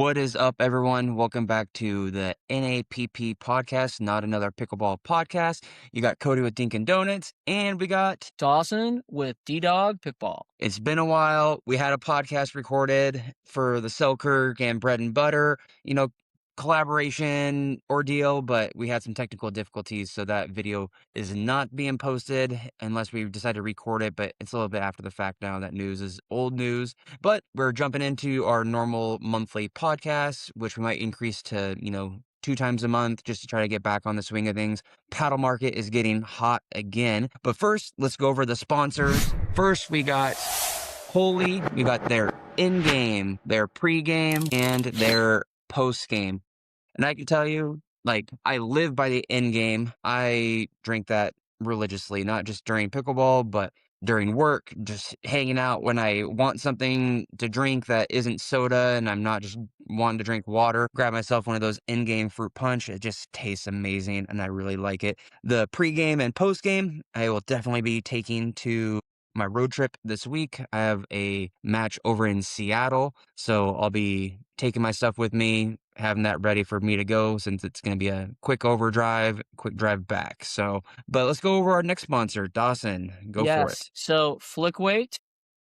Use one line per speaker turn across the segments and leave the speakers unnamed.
What is up, everyone? Welcome back to the NAPP podcast, not another pickleball podcast. You got Cody with Dink and Donuts, and we got
Dawson with D-Dog Pickleball.
It's been a while. We had a podcast recorded for the Selkirk and Bread and Butter, collaboration ordeal, but we had some technical difficulties, so that video is not being posted unless we decide to record it, but it's a little bit after the fact now. That news is old news, but we're jumping into our normal monthly podcast, which we might increase to, 2 times a month just to try to get back on the swing of things. Paddle market is getting hot again. But first, let's go over the sponsors. First, we got Holy. We got their in-game, their pre-game, and their post-game. And I can tell you, I live by the in-game. I drink that religiously, not just during pickleball, but during work, just hanging out when I want something to drink that isn't soda and I'm not just wanting to drink water. Grab myself one of those in-game fruit punch. It just tastes amazing and I really like it. The pre-game and post-game, I will definitely be taking to my road trip this week. I have a match over in Seattle, so I'll be taking my stuff with me, having that ready for me to go since it's going to be a quick drive back. So, but let's go over our next sponsor, Dawson. Go for it.
So Flickweight,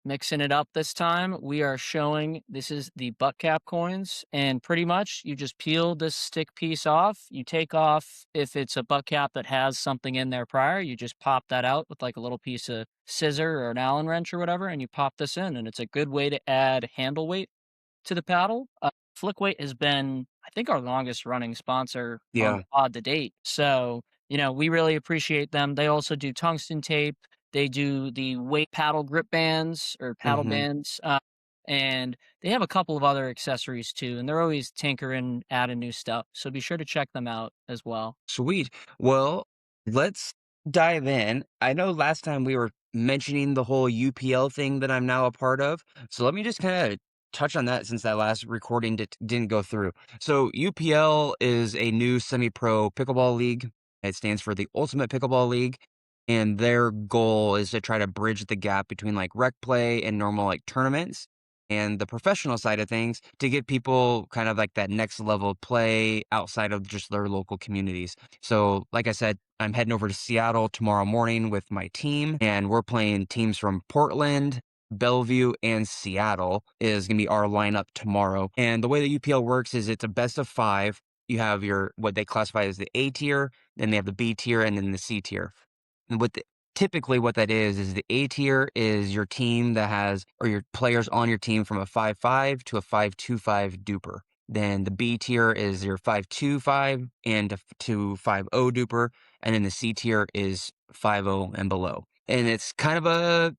mixing it up this time. We are showing, this is the butt cap coins, and pretty much you just peel this stick piece off. You take off, if it's a butt cap that has something in there prior, you just pop that out with like a little piece of scissor or an Allen wrench or whatever, and you pop this in, and it's a good way to add handle weight to the paddle. Flickweight has been, I think, our longest running sponsor on the pod to date. So, we really appreciate them. They also do tungsten tape. They do the weight paddle grip bands or paddle bands. And they have a couple of other accessories too. And they're always tinkering, adding new stuff. So be sure to check them out as well.
Sweet. Well, let's dive in. I know last time we were mentioning the whole UPL thing that I'm now a part of. So let me just kind of touch on that since that last recording didn't go through. So UPL is a new semi-pro pickleball league. It stands for the Ultimate Pickleball League. And their goal is to try to bridge the gap between rec play and normal tournaments and the professional side of things to get people kind of that next level play outside of just their local communities. So like I said, I'm heading over to Seattle tomorrow morning with my team, and we're playing teams from Portland, Bellevue, and Seattle is going to be our lineup tomorrow. And the way the UPL works is it's a best of 5. You have what they classify as the A tier, then they have the B tier, and then the C tier. And typically what that is the A tier is your team that has, or your players on your team from a 5-5 to a 5-2-5 duper. Then the B tier is your 5-2-5 and to 5-0 duper. And then the C tier is 5-0 and below. And it's kind of a,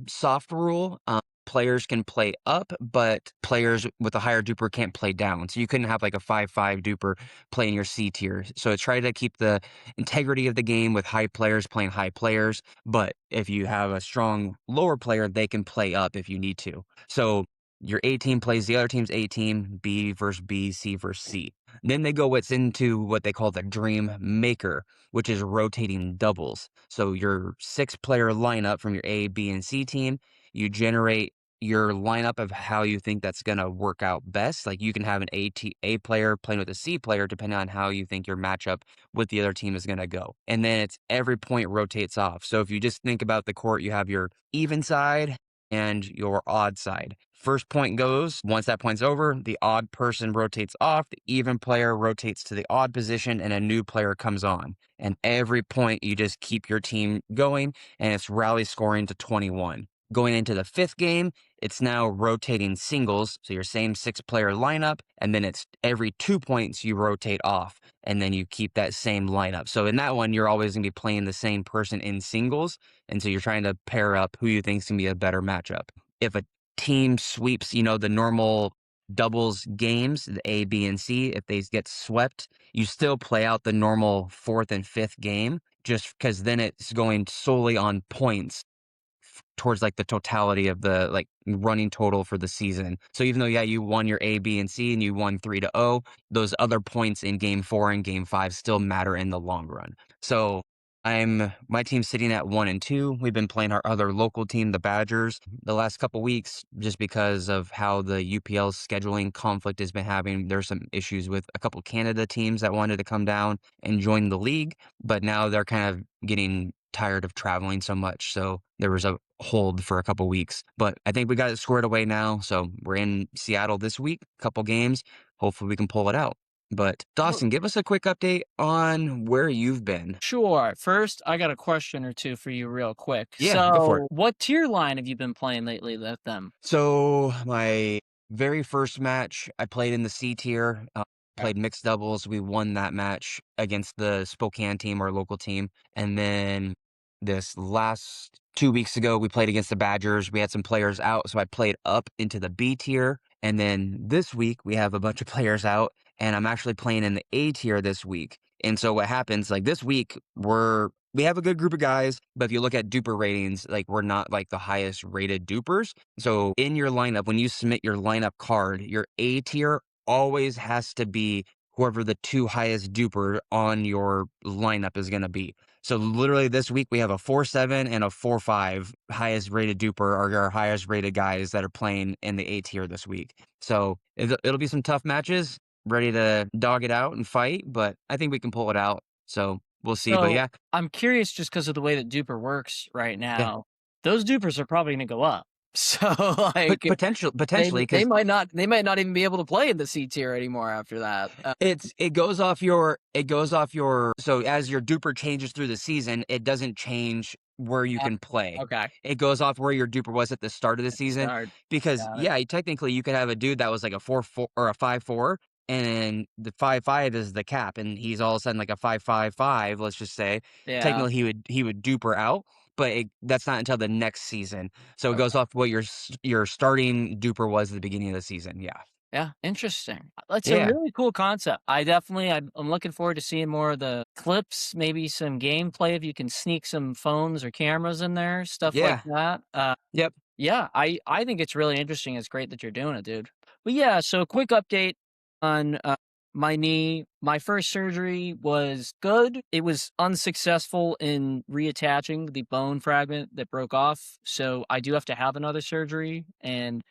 soft rule. Players can play up, but players with a higher duper can't play down. So you couldn't have a 5-5 duper playing your C tier. So try to keep the integrity of the game with high players playing high players. But if you have a strong lower player, they can play up if you need to. So your A team plays the other team's A team, B versus B, C versus C. Then they go into what they call the Dream Maker, which is rotating doubles. So your 6-player lineup from your A, B, and C team, you generate your lineup of how you think that's going to work out best. You can have an A player playing with a C player depending on how you think your matchup with the other team is going to go. And then it's every point rotates off. So if you just think about the court, you have your even side and your odd side. First point goes, once that point's over, the odd person rotates off, the even player rotates to the odd position, and a new player comes on. And every point, you just keep your team going, and it's rally scoring to 21. Going into the 5th game, it's now rotating singles, so your same 6-player lineup, and then it's every 2 points you rotate off, and then you keep that same lineup. So in that one, you're always going to be playing the same person in singles, and so you're trying to pair up who you think is going to be a better matchup. If a team sweeps, the normal doubles games, the A, B, and C, if they get swept, you still play out the normal 4th and 5th game, just because then it's going solely on points towards the totality of the running total for the season. So even though you won your A, B, and C and you won 3-0, those other points in game 4 and game 5 still matter in the long run. So My team's sitting at 1-2. We've been playing our other local team, the Badgers, the last couple weeks just because of how the UPL scheduling conflict has been having. There's some issues with a couple Canada teams that wanted to come down and join the league, but now they're kind of getting tired of traveling so much. So there was a hold for a couple weeks, but I think we got it squared away now. So we're in Seattle this week, couple games. Hopefully we can pull it out. But Dawson, give us a quick update on where you've been.
Sure. First, I got a question or two for you real quick.
Yeah, go for it.
So, what tier line have you been playing lately with them?
So my very first match, I played in the C tier,
Okay.
played mixed doubles. We won that match against the Spokane team, our local team. And then this last 2 weeks ago, we played against the Badgers. We had some players out, so I played up into the B tier. And then this week, we have a bunch of players out, and I'm actually playing in the A tier this week. And so what happens, like this week, we have a good group of guys, but if you look at duper ratings, like we're not like the highest rated dupers. So in your lineup, when you submit your lineup card, your A tier always has to be whoever the two highest duper on your lineup is going to be. So literally this week we have a 4-7 and a 4-5 highest rated duper are our highest rated guys that are playing in the A tier this week. So it'll be some tough matches, ready to dog it out and fight, but I think we can pull it out. So we'll see. But
So,
yeah,
I'm curious just because of the way that Duper works right
yeah.
now. Those dupers are probably going to go up. So, like,
Potentially, because
they might not even be able to play in the C tier anymore after that.
it goes off your so as your duper changes through the season, it doesn't change where you
Uh,
can play.
okay.
It goes off where your duper was at the start of the
At the
season
start.
because
Got it.
yeah, technically you could have a dude that was like a 4-4 or a 5-4 and the 5-5 is the cap and he's all of a sudden like a 5-5-5, let's just say.
Yeah.
Technically he would duper out, but that's not until the next season. So it goes
Okay.
off what your starting duper was at the beginning of the season. Yeah.
Yeah, interesting. That's a
Yeah.
really cool concept. I'm looking forward to seeing more of the clips, maybe some gameplay if you can sneak some phones or cameras in there, stuff like
Yeah.
that.
Yep.
Yeah, I think it's really interesting. It's great that you're doing it, dude. But yeah, so quick update on my knee. My first surgery was good. It was unsuccessful in reattaching the bone fragment that broke off. So I do have to have another surgery, and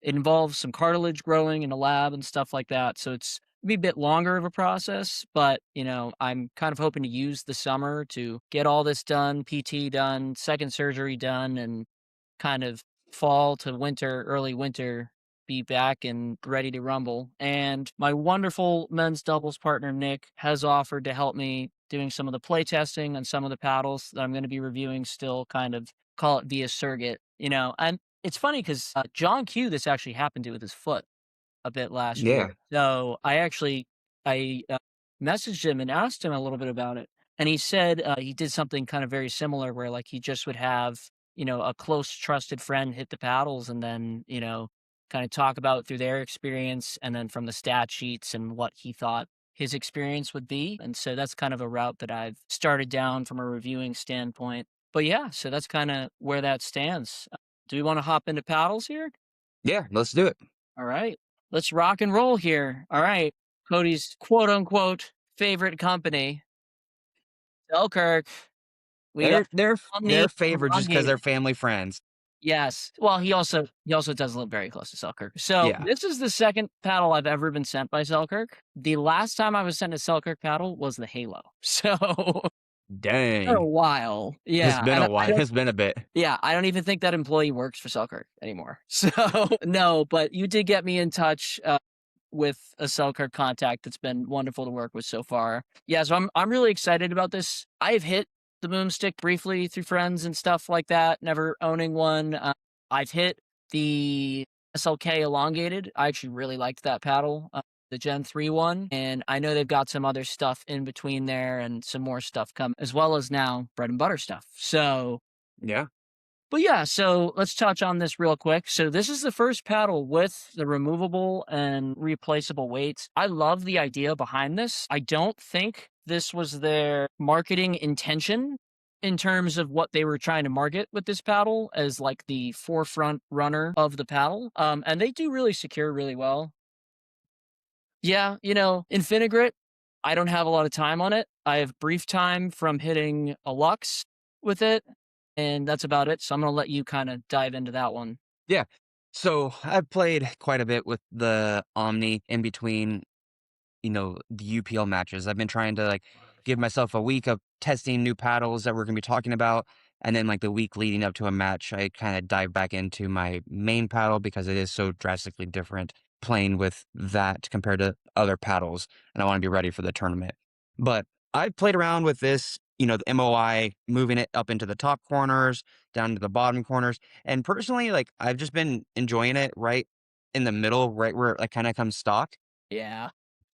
it involves some cartilage growing in a lab and stuff like that. So it's be a bit longer of a process, but I'm kind of hoping to use the summer to get all this done, PT done, second surgery done, and kind of fall to winter, early winter, be back and ready to rumble. And my wonderful men's doubles partner, Nick, has offered to help me doing some of the play testing on some of the paddles that I'm going to be reviewing still, kind of call it via surrogate. And it's funny because John Q, this actually happened to with his foot a bit last year.
Yeah.
So I messaged him and asked him a little bit about it, and he said he did something kind of very similar where like he just would have a close trusted friend hit the paddles and then kind of talk about through their experience and then from the stat sheets and what he thought his experience would be. And so that's kind of a route that I've started down from a reviewing standpoint. But yeah, so that's kind of where that stands. Do we want to hop into paddles here?
Yeah, let's do it.
All right. Let's rock and roll here. All right. Cody's quote unquote favorite company, Selkirk. We got
They're
Omni
favored just because 'cause they're
Elongated.
family friends.
Yes. Well, he also does live very close to Selkirk. So
Yeah.
this is the second paddle I've ever been sent by Selkirk. The last time I was sent a Selkirk paddle was the Halo. So for a
Dang.
while.
It's
Yeah.
been
And
a
I
while.
don't
It's been a bit.
Yeah, I don't even think that employee works for Selkirk anymore. So no, but you did get me in touch with a Selkirk contact that's been wonderful to work with so far. Yeah, so I'm really excited about this. I have hit the boomstick briefly through friends and stuff like that, never owning one. I've hit the SLK elongated. I actually really liked that paddle, the Gen 3 one, and I know they've got some other stuff in between there and some more stuff coming, as well as now bread and butter stuff.
Yeah.
But yeah, so let's touch on this real quick. So this is the first paddle with the removable and replaceable weights. I love the idea behind this. I don't think this was their marketing intention in terms of what they were trying to market with this paddle as like the forefront runner of the paddle. And they do really secure really well. Yeah, Infinigrit. I don't have a lot of time on it. I have brief time from hitting a Lux with it, and that's about it. So I'm gonna let you kind of dive into that one.
Yeah. So I've played quite a bit with the Omni in between, the UPL matches. I've been trying to like give myself a week of testing new paddles that we're going to be talking about. And then like the week leading up to a match, I kind of dive back into my main paddle because it is so drastically different playing with that compared to other paddles. And I want to be ready for the tournament. But I've played around with this, the MOI, moving it up into the top corners, down to the bottom corners. And personally, like I've just been enjoying it right in the middle, right where it like kind of comes stock.
Yeah.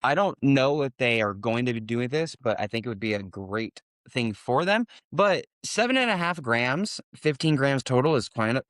I don't know if they are going to be doing this, but I think it would be a great thing for them. But 7.5 grams, 15 grams total is kind of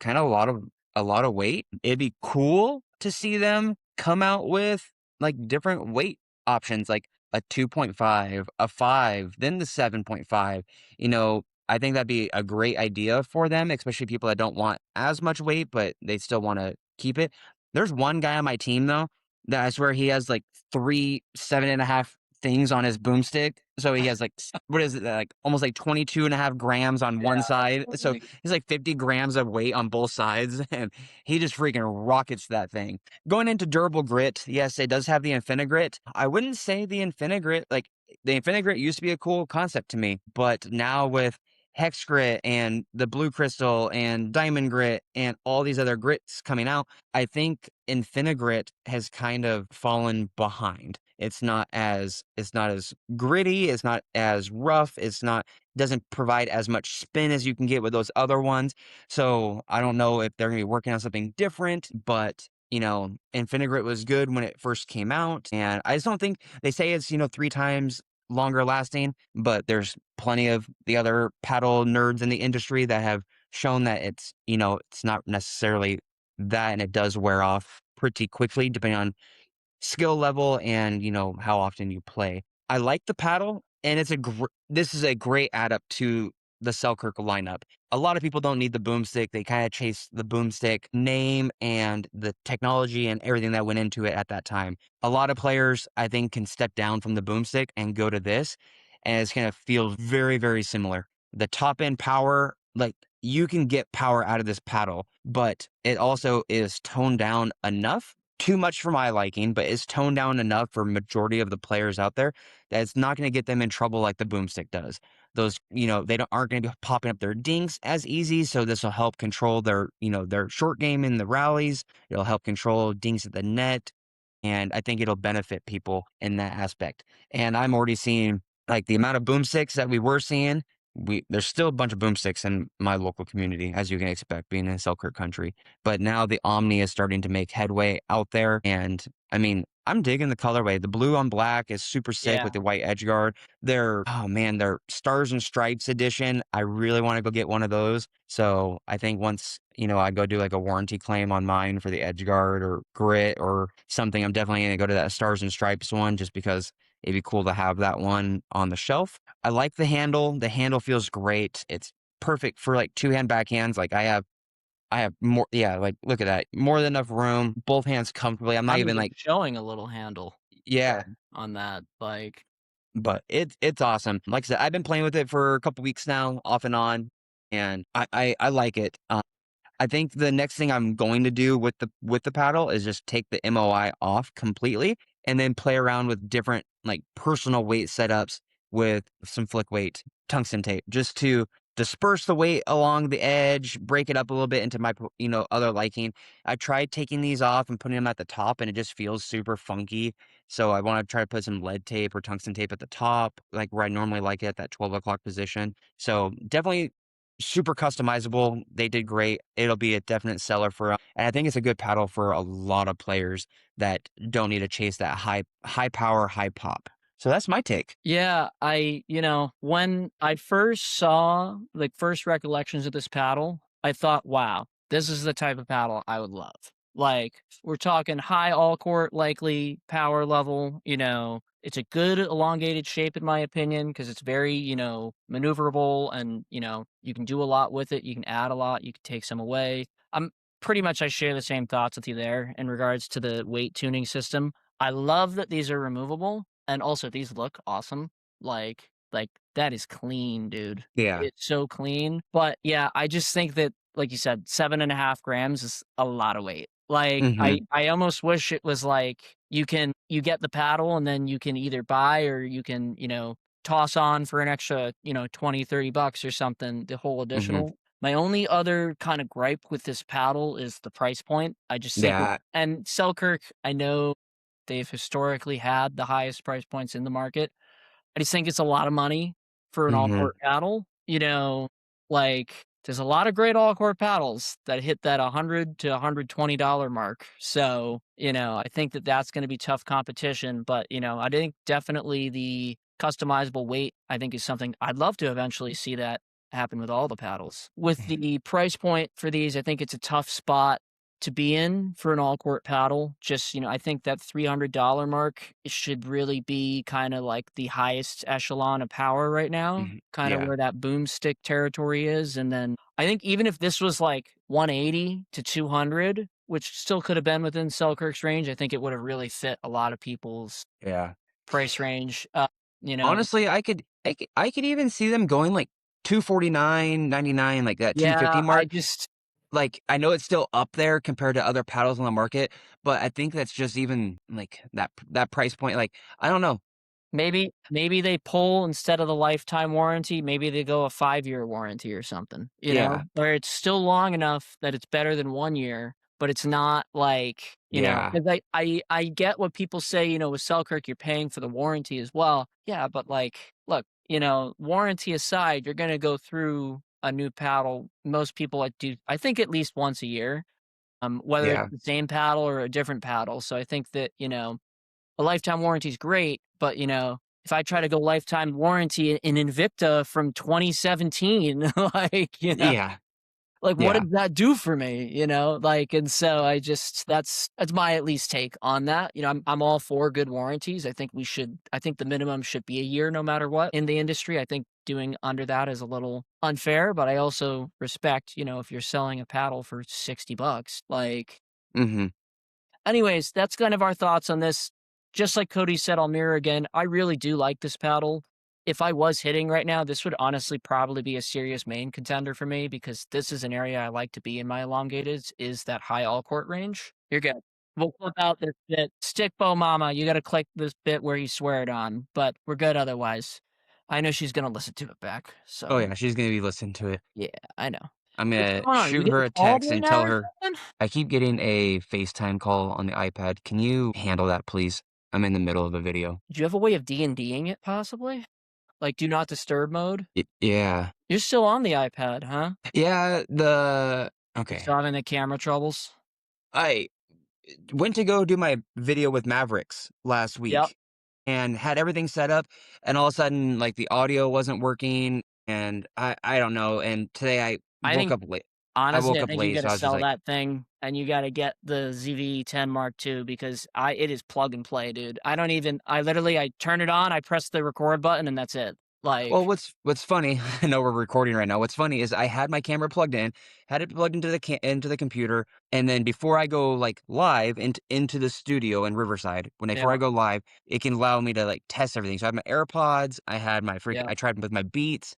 a lot of weight. It'd be cool to see them come out with like different weight options, like a 2.5, a 5, then the 7.5. I think that'd be a great idea for them, especially people that don't want as much weight, but they still want to keep it. There's one guy on my team though that I swear he has like 3 7.5 things on his boomstick. So he has like what is it, like almost like 22.5 grams on one side.
Yeah.
So he's like 50 grams of weight on both sides, and he just freaking rockets that thing. Going into durable grit, yes, it does have the Infinigrit. I wouldn't say the Infinigrit, like the Infinigrit used to be a cool concept to me, but now with Hex Grit and the Blue Crystal and Diamond Grit and all these other grits coming out, I think Infinigrit has kind of fallen behind. It's not as gritty, it's not as rough, doesn't provide as much spin as you can get with those other ones. So I don't know if they're gonna be working on something different, but Infinigrit was good when it first came out, and I just don't think they say it's, 3 times longer lasting, but there's plenty of the other paddle nerds in the industry that have shown that it's not necessarily that, and it does wear off pretty quickly depending on skill level and, how often you play. I like the paddle, and this is a great add up to the Selkirk lineup. A lot of people don't need the boomstick. They kind of chase the boomstick name and the technology and everything that went into it at that time. A lot of players, I think, can step down from the boomstick and go to this, and it's going to feel very, very similar. The top end power, like you can get power out of this paddle, but it also is toned down enough, too much for my liking, but it's toned down enough for majority of the players out there that it's not going to get them in trouble like the boomstick does. Those, they aren't going to be popping up their dinks as easy. So this will help control their short game in the rallies. It'll help control dinks at the net. And I think it'll benefit people in that aspect. And I'm already seeing like the amount of boomsticks that we were seeing. There's still a bunch of boomsticks in my local community, as you can expect, being in Selkirk country. But now the Omni is starting to make headway out there. And I mean, I'm digging the colorway. The blue on black is super sick with
Yeah.
the white edge guard. Oh man, their Stars and Stripes edition. I really want to go get one of those. So I think once, I go do like a warranty claim on mine for the edge guard or grit or something, I'm definitely going to go to that Stars and Stripes one just because it'd be cool to have that one on the shelf. I like the handle. The handle feels great. It's perfect for like two hand backhands. Like I have more, yeah, like look at that. More than enough room, both hands comfortably. I'm not
I'm
even
even
like,
showing a little handle
yeah,
there on that bike.
but it's awesome. Like I said, I've been playing with it for a couple weeks now, off and on, and I like it. I think the next thing I'm going to do with the paddle is just take the MOI off completely and then play around with different like personal weight setups with some flick weight tungsten tape just to disperse the weight along the edge, break it up a little bit into my other liking. I tried taking these off and putting them at the top and it just feels super funky. So I want to try to put some lead tape or tungsten tape at the top, like where I normally like it at that 12 o'clock position. So definitely super customizable. They did great. It'll be a definite seller and I think it's a good paddle for a lot of players that don't need to chase that high power, high pop. So that's my take.
Yeah, when I first saw like first recollections of this paddle, I thought, wow, this is the type of paddle I would love. Like, we're talking high all court likely power level, it's a good elongated shape in my opinion because it's very, maneuverable and, you can do a lot with it. You can add a lot, you can take some away. I'm pretty much I share the same thoughts with you there in regards to the weight tuning system. I love that these are removable and also these look awesome. Like that is clean, dude.
Yeah.
It's so clean. But yeah, I just think that, like you said, 7.5 grams is a lot of weight. Like
Mhm.
I almost wish it was like you get the paddle and then you can either buy or you can, toss on for an extra, 20, $30 or something, the whole
Mhm.
additional. My only other kind of gripe with this paddle is the price point. I just think it,
Yeah.
and Selkirk, I know they've historically had the highest price points in the market. I just think it's a lot of money for an
Mhm.
all-court paddle, like, there's a lot of great all-court paddles that hit that $100 to $120 mark, so, I think that that's gonna be tough competition, but, I think definitely the customizable weight, I think, is something I'd love to eventually see that happen with all the paddles. With the price point for these, I think it's a tough spot to be in for an all-court paddle. Just, I think that $300 mark should really be kinda like the highest echelon of power right now,
Mhm.
kinda
Yeah.
where that boomstick territory is, and then I think even if this was like 180 to 200, which still could have been within Selkirk's range, I think it would have really fit a lot of people's
Yeah.
price range, you know
Honestly, I could even see them going, like, 249.99, like, that 250
Yeah, I
mark.
just
Like, I know it's still up there compared to other paddles on the market, but I think that's just even, like, that price point, like, I don't know.
maybe they pull instead of the lifetime warranty, maybe they go a 5-year warranty or something,
Yeah.
where it's still long enough that it's better than 1 year, but it's not like,
Yeah.
'cause I get what people say, with Selkirk, you're paying for the warranty as well. Yeah, but, like, look, warranty aside, you're gonna go through a new paddle. Most people, like, do I think at least once a year, whether it's
Yeah.
the same paddle or a different paddle, so I think that, a lifetime warranty is great, but, if I try to go lifetime warranty in Invicta from 2017, like,
Yeah.
like, what
Yeah.
did that do for me, Like, and so that's my at least take on that. I'm all for good warranties. I think the minimum should be a year no matter what in the industry. I think doing under that is a little unfair, but I also respect, if you're selling a paddle for $60, like,
Mhm.
anyways, that's kind of our thoughts on this. Just like Cody said, I'll mirror again. I really do like this paddle. If I was hitting right now, this would honestly probably be a serious main contender for me because this is an area I like to be in my elongated is that high all court range. You're good. We'll clip out this bit. Stick bow mama. You gotta click this bit where you swear it on, but we're good otherwise. I know she's gonna listen to it back.
Oh,
So
yeah, she's gonna be listening to it.
yeah, I know.
I'm
What's
gonna
going on? Are you
shoot her
getting
a
called
text
right
and
now
tell
or
her,
something?
"I keep getting a FaceTime call on the iPad. Can you handle that, please? I'm in the middle of a video."
Do you have a way of D&Ding it possibly? Like, do not disturb mode?
Yeah.
You're still on the iPad, huh?
Yeah,
You're
okay.
still having the camera troubles?
I went to go do my video with Mavericks last
Yep.
week and had everything set up, and all of a sudden, like, the audio wasn't working, and I don't know, and today
I think
I
honestly,
woke
I
up
think you
late, so
gotta
I was just
sell
like,
that thing, and you gotta get the ZV-10 Mark II because it is plug and play, dude. I turn it on, I press the record button, and that's it.
well,
Like
what's funny, I know we're recording right now. What's funny is I had my camera plugged in, had it plugged into the computer, and then before I go, like, live into the studio in Riverside, before
yeah,
I go live, it can allow me to, like, test everything. So I have my AirPods,
yeah.
I tried with my Beats,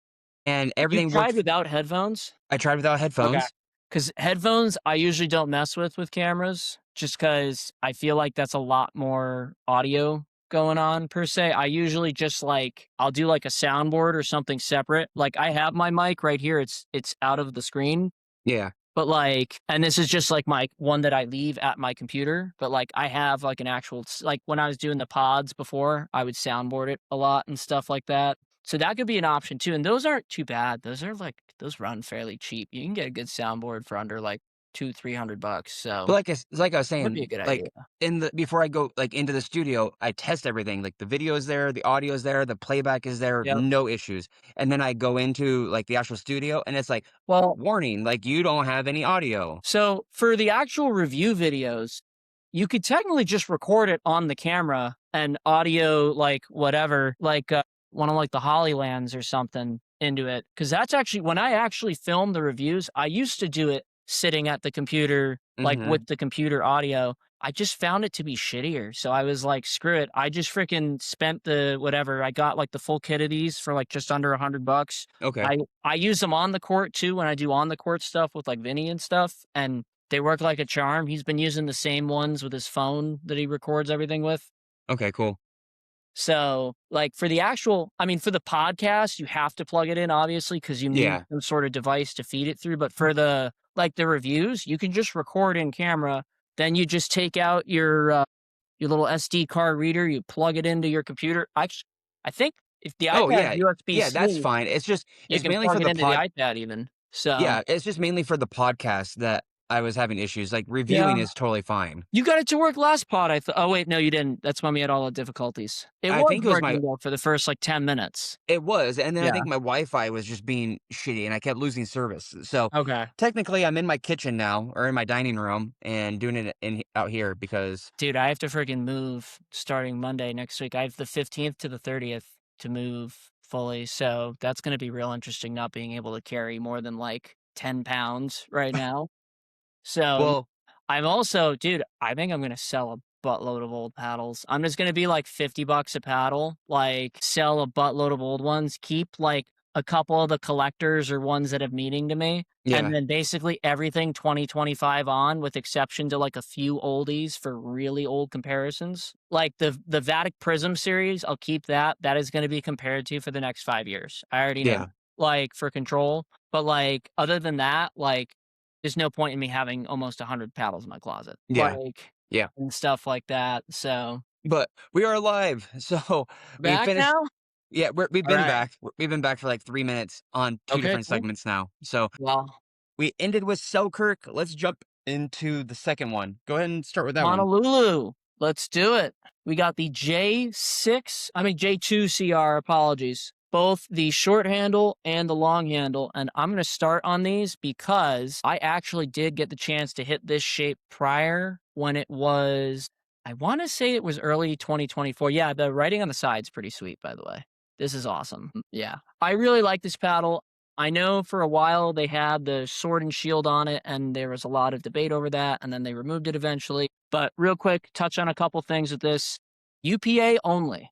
and
You
everything
tried
worked.
without headphones?
I tried without
Okay.
headphones.
Because headphones, I usually don't mess with cameras just because I feel like that's a lot more audio going on per se. I usually just like I'll do like a soundboard or something separate. Like I have my mic right here. It's out of the screen,
Yeah.
but like and this is just like my one that I leave at my computer, but like I have like an actual like when I was doing the pods before, I would soundboard it a lot and stuff like that. So that could be an option too, and those aren't too bad. Those run fairly cheap. You can get a good soundboard for under like 200-300 bucks.
But
So
like I was
would be a
saying,
good idea.
like, in the before I go, like, into the studio, I test everything, like, the video is there, the audio is there, the playback is there,
Yep.
no issues, and then I go into, like, the actual studio, and it's like,
Well,
"Warning, like, you don't have any audio."
so for the actual review videos, you could technically just record it on the camera and audio like whatever, like one of like the Hollylands or something into it. Cause that's actually when I actually film the reviews, I used to do it sitting at the computer, like with
Mhm.
the computer audio. I just found it to be shittier. So I was like, screw it. I just freaking spent the whatever. I got like the full kit of these for like just under $100.
Okay.
I use them on the court too when I do on the court stuff with like Vinny and stuff, and they work like a charm. He's been using the same ones with his phone that he records everything with.
Okay, cool.
So, like, for the actual I mean, for the podcast, you have to plug it in, obviously, because you need
Yeah.
some sort of device to feed it through, but for the like, the reviews, you can just record in camera, then you just take out your little SD card reader, you plug it into your computer. I think if the
Oh,
iPad
yeah. Yeah, that's
USB-C,
fine.
you
It's
can
mainly for
plug it
the
into the
pod
iPad even. So,
yeah, it's just mainly for the podcast that I was having issues, like, reviewing
yeah.
is totally fine.
You got it to work last pod, I thought. Oh, wait, no, you didn't. That's when we had all the difficulties. It
I
was
think it was my
working, though, for the first, like, 10 minutes.
It was, and then I
Yeah.
think my Wi-Fi was just being shitty, and I kept losing service. So,
Okay.
technically, I'm in my kitchen now, or in my dining room, and doing it out here because
Dude, I have to freaking move starting Monday next week. I have the 15th to the 30th to move fully. So that's going to be real interesting not being able to carry more than like 10 pounds right now. So
well,
I'm also, dude, I think I'm gonna sell a buttload of old paddles. I'm just gonna be like $50 a paddle, like sell a buttload of old ones, keep like a couple of the collectors or ones that have meaning to me, and
yeah,
then basically everything 2025 on, with exception to like a few oldies for really old comparisons. Like the Vatic Prism series, I'll keep that. That is gonna be compared to for the next 5 years. I already know.
yeah,
Like for control. But like other than that, like there's no point in me having almost 100 paddles in my closet,
yeah,
like,
yeah.
and stuff like that, so
But we are alive, so we
back
finished
now?
yeah, we've been
Alright.
back. We've been back for, like, 3 minutes on 2
Okay,
different
cool.
segments now. So,
Well,
we ended with Selkirk, let's jump into the second one. Go ahead and start with that one.
Honolulu, let's do it. We got the J2 CR, apologies. Both the short handle and the long handle, and I'm gonna start on these because I actually did get the chance to hit this shape prior when it was I wanna say it was early 2024. Yeah, the writing on the side's pretty sweet, by the way. This is awesome. Yeah. I really like this paddle. I know for a while they had the sword and shield on it, and there was a lot of debate over that, and then they removed it eventually. But real quick, touch on a couple things with this. UPA only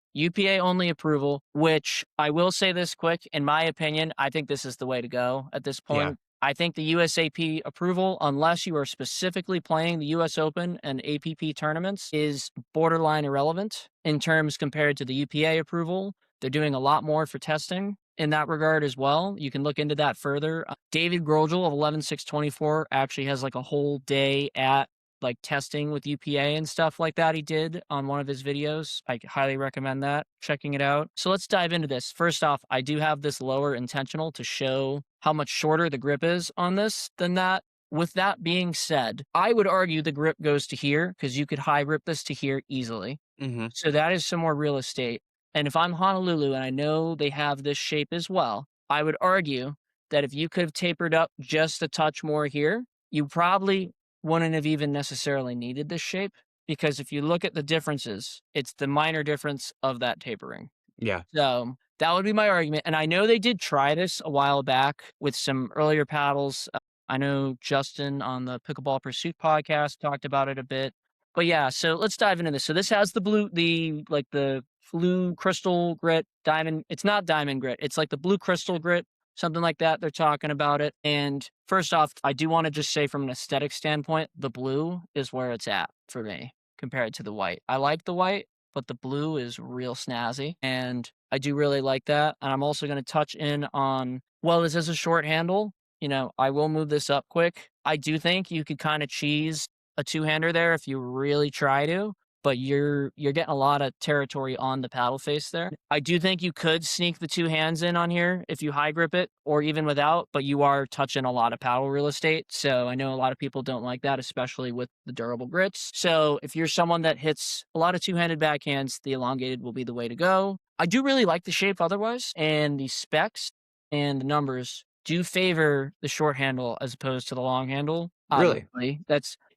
approval, which I will say this quick, in my opinion, I think this is the way to go at this
Yeah,
point. I think the USAP approval, unless you are specifically playing the US Open and APP tournaments, is borderline irrelevant in terms compared to the UPA approval. They're doing a lot more for testing in that regard as well. You can look into that further. David Grogel of 11624 actually has like a whole day at like testing with UPA and stuff like that he did on one of his videos. I highly recommend that, checking it out. So let's dive into this. First off, I do have this lower intentional to show how much shorter the grip is on this than that. With that being said, I would argue the grip goes to here because you could high grip this to here easily.
mhm,
So that is some more real estate. And if I'm Honolulu and I know they have this shape as well, I would argue that if you could have tapered up just a touch more here, you probably wouldn't have even necessarily needed this shape. Because if you look at the differences, it's the minor difference of that tapering.
yeah,
So that would be my argument. And I know they did try this a while back with some earlier paddles. I know Justin on the Pickleball Pursuit podcast talked about it a bit. But yeah, so let's dive into this. So this has the blue crystal grit diamond. It's not diamond grit. It's like the blue crystal grit, something like that. They're talking about it. And first off, I do want to just say from an aesthetic standpoint, the blue is where it's at for me compared to the white. I like the white, but the blue is real snazzy, and I do really like that. And I'm also going to touch in on, well, this is a short handle. I will move this up quick. I do think you could kind of cheese a two-hander there if you really try to, but you're getting a lot of territory on the paddle face there. I do think you could sneak the two hands in on here if you high grip it or even without, but you are touching a lot of paddle real estate. So I know a lot of people don't like that, especially with the durable grits. So if you're someone that hits a lot of two-handed backhands, the elongated will be the way to go. I do really like the shape otherwise, and the specs and the numbers do favor the short handle as opposed to the long handle.
really?
Obviously,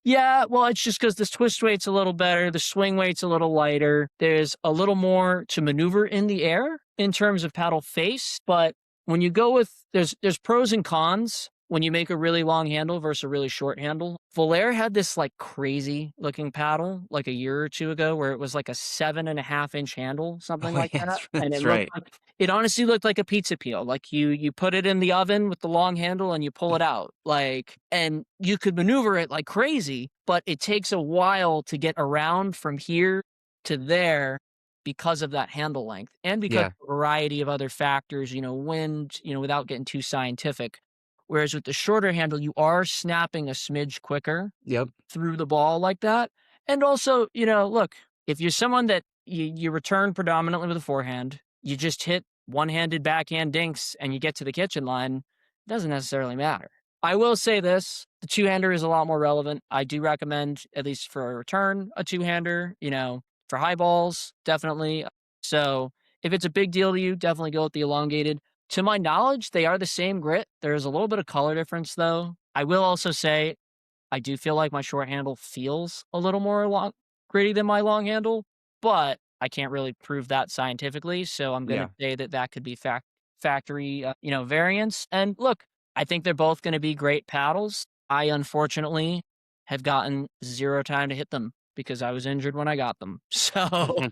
yeah, well, it's just because this twist weight's a little better, the swing weight's a little lighter. There's a little more to maneuver in the air in terms of paddle face, but when you go with there's pros and cons when you make a really long handle versus a really short handle, Volair had this like crazy looking paddle like a year or two ago where it was like a 7.5 inch handle, something
Oh,
like
yeah,
that. And it
that's
looked
right.
like it honestly looked like a pizza peel. Like you put it in the oven with the long handle and you pull it out. Like and you could maneuver it like crazy, but it takes a while to get around from here to there because of that handle length and because
Yeah.
of a variety of other factors, wind, without getting too scientific. Whereas with the shorter handle, you are snapping a smidge quicker
Yep.
through the ball like that. And also, look, if you're someone that you return predominantly with a forehand, you just hit one-handed backhand dinks and you get to the kitchen line, it doesn't necessarily matter. I will say this, the two-hander is a lot more relevant. I do recommend, at least for a return, a two-hander, for high balls, definitely. So if it's a big deal to you, definitely go with the elongated. To my knowledge, they are the same grit. There's a little bit of color difference, though. I will also say I do feel like my short handle feels a little more gritty than my long handle, but I can't really prove that scientifically. So I'm going to
Yeah.
say that that could be factory, variance. And look, I think they're both going to be great paddles. I unfortunately have gotten zero time to hit them because I was injured when I got them. So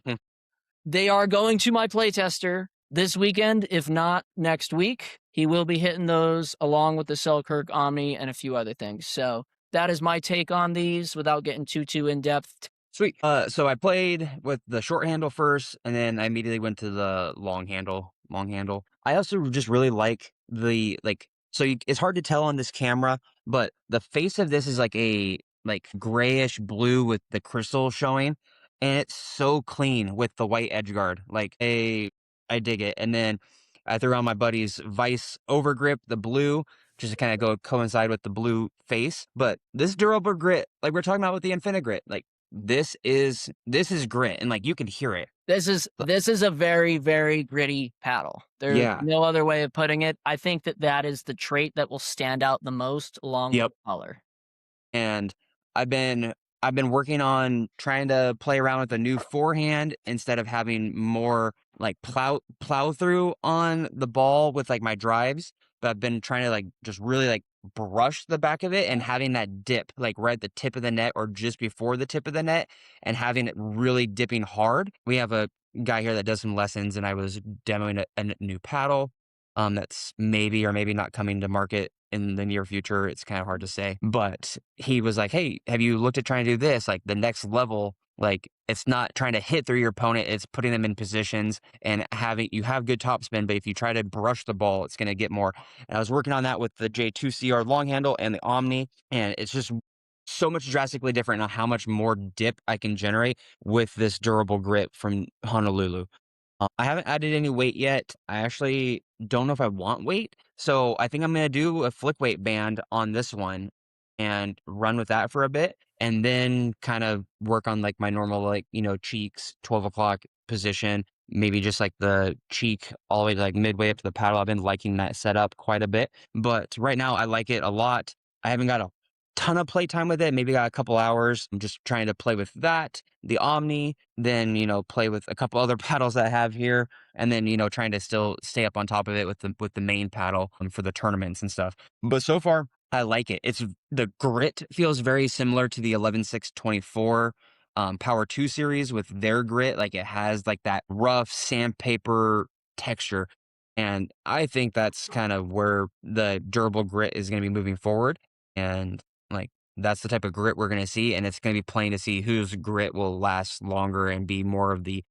they are going to my playtester this weekend, if not next week. He will be hitting those along with the Selkirk Omni and a few other things. So that is my take on these without getting too in depth.
Sweet. So I played with the short handle first, and then I immediately went to the long handle. Long handle. I also just really like the like. So it's hard to tell on this camera, but the face of this is like a like grayish blue with the crystal showing, and it's so clean with the white edge guard. I dig it. And then I threw on my buddy's Vice overgrip, the blue, just to kind of go coincide with the blue face. But this durable grit, like we're talking about with the Infinigrit, like this is grit, and, like, you can hear it.
This is
L
this is a very, very gritty paddle. There's
Yeah.
no other way of putting it. I think that that is the trait that will stand out the most along with
Yep.
color.
And I've been I've been working on trying to play around with a new forehand instead of having more, like, plow through on the ball with, like, my drives, but I've been trying to, like, just really, like, brush the back of it and having that dip, like, right at the tip of the net or just before the tip of the net and having it really dipping hard. We have a guy here that does some lessons, and I was demoing a new paddle, that's maybe or maybe not coming to market in the near future. It's kind of hard to say, but he was like, "Hey, have you looked at trying to do this? Like the next level, like it's not trying to hit through your opponent, it's putting them in positions and having you have good topspin, but if you try to brush the ball, it's going to get more." And I was working on that with the J2CR long handle and the Omni, and it's just so much drastically different on how much more dip I can generate with this durable grip from Honolulu. I haven't added any weight yet. I actually don't know if I want weight, so I think I'm gonna do a flick weight band on this one and run with that for a bit, and then kind of work on like my normal like cheeks 12 o'clock position, maybe just like the cheek all the way to like midway up to the paddle. I've been liking that setup quite a bit, but right now I like it a lot. I haven't got a ton of playtime with it. Maybe got a couple hours. I'm just trying to play with that, the Omni, then, play with a couple other paddles that I have here, and then, trying to still stay up on top of it with the main paddle for the tournaments and stuff. But so far, I like it. It's the grit feels very similar to the 11.624 Power 2 series with their grit. Like it has like that rough sandpaper texture. And I think that's kind of where the durable grit is going to be moving forward. And like that's the type of grit we're gonna see, and it's gonna be plain to see whose grit will last longer and be more of the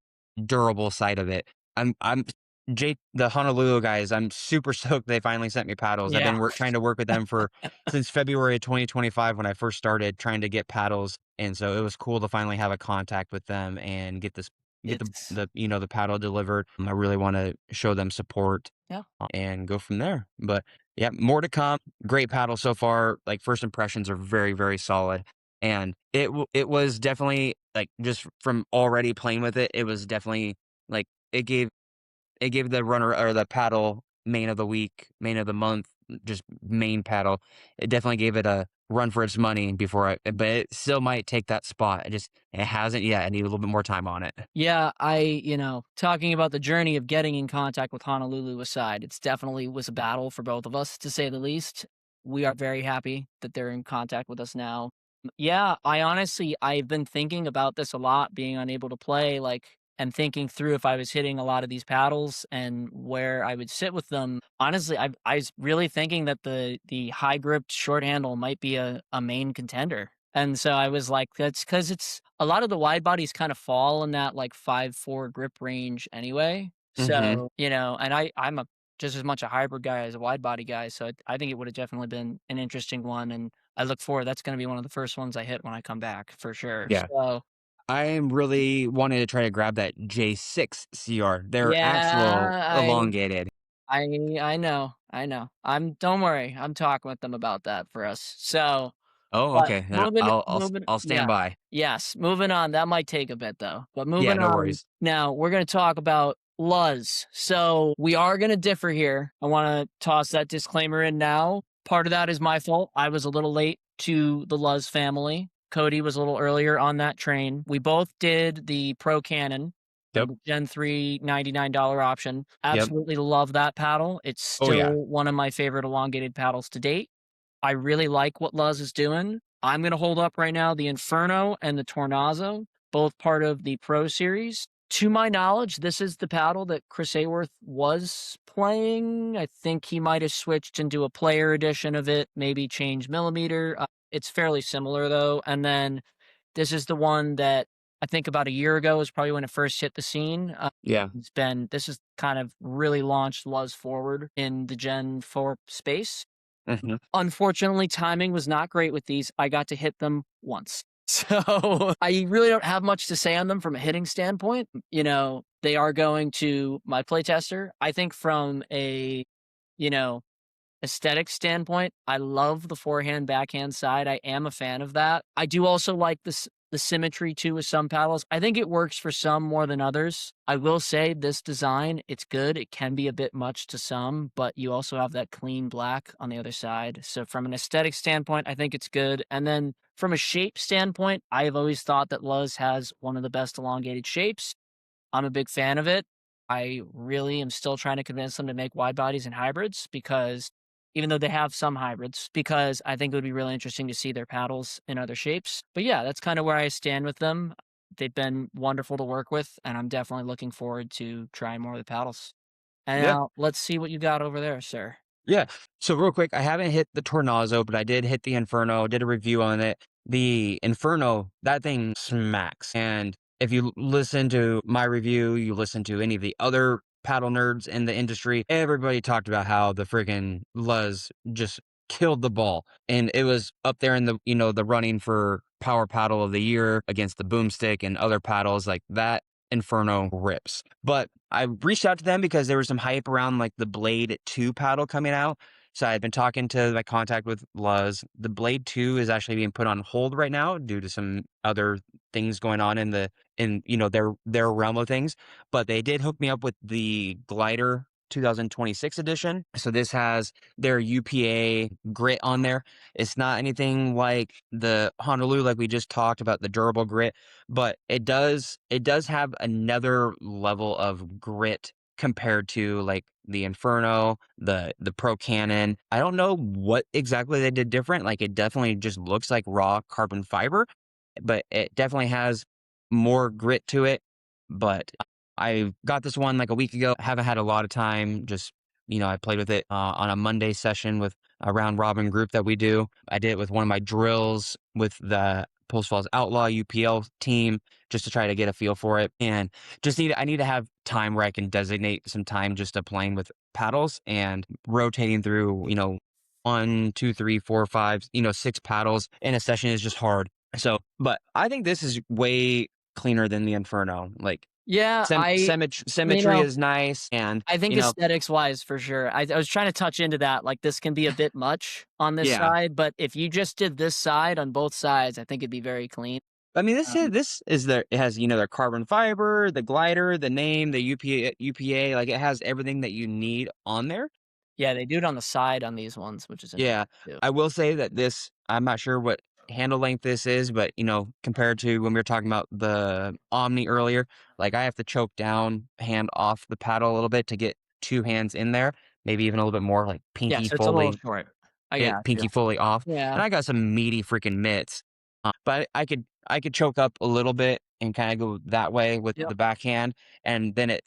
durable side of it. I'm Jake, the Honolulu guys, I'm super stoked they finally sent me paddles. I've
Yeah.
been trying to work with them for since February of 2025 when I first started trying to get paddles, and so it was cool to finally have a contact with them and get
It's
the paddle delivered. I really wanna show them support,
yeah.
and go from there. But yeah, more to come. Great paddle so far. Like first impressions are very, very solid. And it was definitely like just from already playing with it, it was definitely like it gave the runner or the paddle main of the week, main of the month, just main paddle. It definitely gave it a run for its money before but it still might take that spot. It hasn't yet. I need a little bit more time on it.
Yeah, talking about the journey of getting in contact with Honolulu aside, it's definitely was a battle for both of us, to say the least. we are very happy that they're in contact with us now. Yeah, I've been thinking about this a lot, being unable to play, like, and thinking through if I was hitting a lot of these paddles and where I would sit with them. Honestly, I was really thinking that the high gripped short handle might be a main contender. And so I was like, that's because it's a lot of the wide bodies kind of fall in that like 5'4" grip range anyway.
Mhm.
So, and I'm just as much a hybrid guy as a wide body guy. So I think it would have definitely been an interesting one. And I look forward, that's going to be one of the first ones I hit when I come back for sure.
Yeah.
So,
I'm really wanting to try to grab that J6 CR. They're actual
yeah,
elongated.
I know, I know. Don't worry, I'm talking with them about that for us. So,
Oh,
but
okay. Then I'll stand
yeah.
by.
Yes, moving on, that might take a bit though, but
Yeah,
moving
no
on,
worries.
now we're gonna talk about Luz. So, we are gonna differ here. I wanna toss that disclaimer in now. Part of that is my fault. I was a little late to the Luz family. Cody was a little earlier on that train. We both did the Pro Cannon,
Yep.
the Gen 3 $99 option.
Yep.
Absolutely love that paddle. It's
Oh,
still
yeah.
one of my favorite elongated paddles to date. I really like what Luz is doing. I'm going to hold up right now the Inferno and the Tornado, both part of the Pro Series. To my knowledge, this is the paddle that Chris Ayworth was playing. I think he might have switched into a player edition of it, maybe changed millimeter. It's fairly similar though. And then this is the one that I think about a year ago is probably when it first hit the scene.
Yeah.
This has kind of really launched Luz forward in the Gen 4 space.
Mhm.
Unfortunately, timing was not great with these. I got to hit them once. So I really don't have much to say on them from a hitting standpoint. They are going to my playtester. I think from a, you know, aesthetic standpoint, I love the forehand backhand side. I am a fan of that. I do also like the symmetry too with some paddles. I think it works for some more than others. I will say this design, it's good. It can be a bit much to some, but you also have that clean black on the other side. So from an aesthetic standpoint, I think it's good. And then from a shape standpoint, I have always thought that Luz has one of the best elongated shapes. I'm a big fan of it. I really am still trying to convince them to make wide bodies and hybrids because even though they have some hybrids, because I think it would be really interesting to see their paddles in other shapes. But yeah, that's kind of where I stand with them. They've been wonderful to work with, and I'm definitely looking forward to trying more of the paddles. And
Yeah.
now let's see what you got over there, sir.
Yeah. So real quick, I haven't hit the Tornado, but I did hit the Inferno, did a review on it. The Inferno, that thing smacks. And if you listen to my review, you listen to any of the other paddle nerds in the industry, everybody talked about how the friggin' Luz just killed the ball. And it was up there in the running for power paddle of the year against the boomstick and other paddles like that. Inferno rips. But I reached out to them because there was some hype around like the Blade 2 paddle coming out. So I had been talking to my contact with Luz. The Blade 2 is actually being put on hold right now due to some other things going on in their realm of things. But they did hook me up with the Glider 2026 edition. So this has their UPA grit on there. It's not anything like the Honolulu like we just talked about, the durable grit, but it does have another level of grit compared to like the Inferno, the Pro Cannon. I don't know what exactly they did different. Like it definitely just looks like raw carbon fiber, but it definitely has more grit to it. But I got this one like a week ago. Haven't had a lot of time. Just I played with it on a Monday session with a round robin group that we do. I did it with one of my drills with the Post Falls Outlaw UPL team just to try to get a feel for it. And I need to have time where I can designate some time just to playing with paddles and rotating through, one, two, three, four, five, six paddles in a session is just hard. So, but I think this is way cleaner than the Inferno. Like
Yeah, you
symmetry
know,
is nice, and
I think aesthetics wise, for sure. I was trying to touch into that. Like, this can be a bit much on this
yeah.
side, but if you just did this side on both sides, I think it'd be very clean.
I mean,
Um,
this is it has their carbon fiber, the glider, the name, the UPA, like it has everything that you need on there.
yeah, they do it on the side on these ones, which is interesting
Yeah,
too.
I will say that I'm not sure what handle length this is, but compared to when we were talking about the Omni earlier, like I have to choke down, hand off the paddle a little bit to get two hands in there, maybe even a little bit more, like
Yeah,
pinky
so it's a little
fully.
short. I
it
got you.
pinky fully off,
Yeah.
and I got some meaty freaking mitts. But I could choke up a little bit and kinda go that way with
Yep.
the backhand, and then it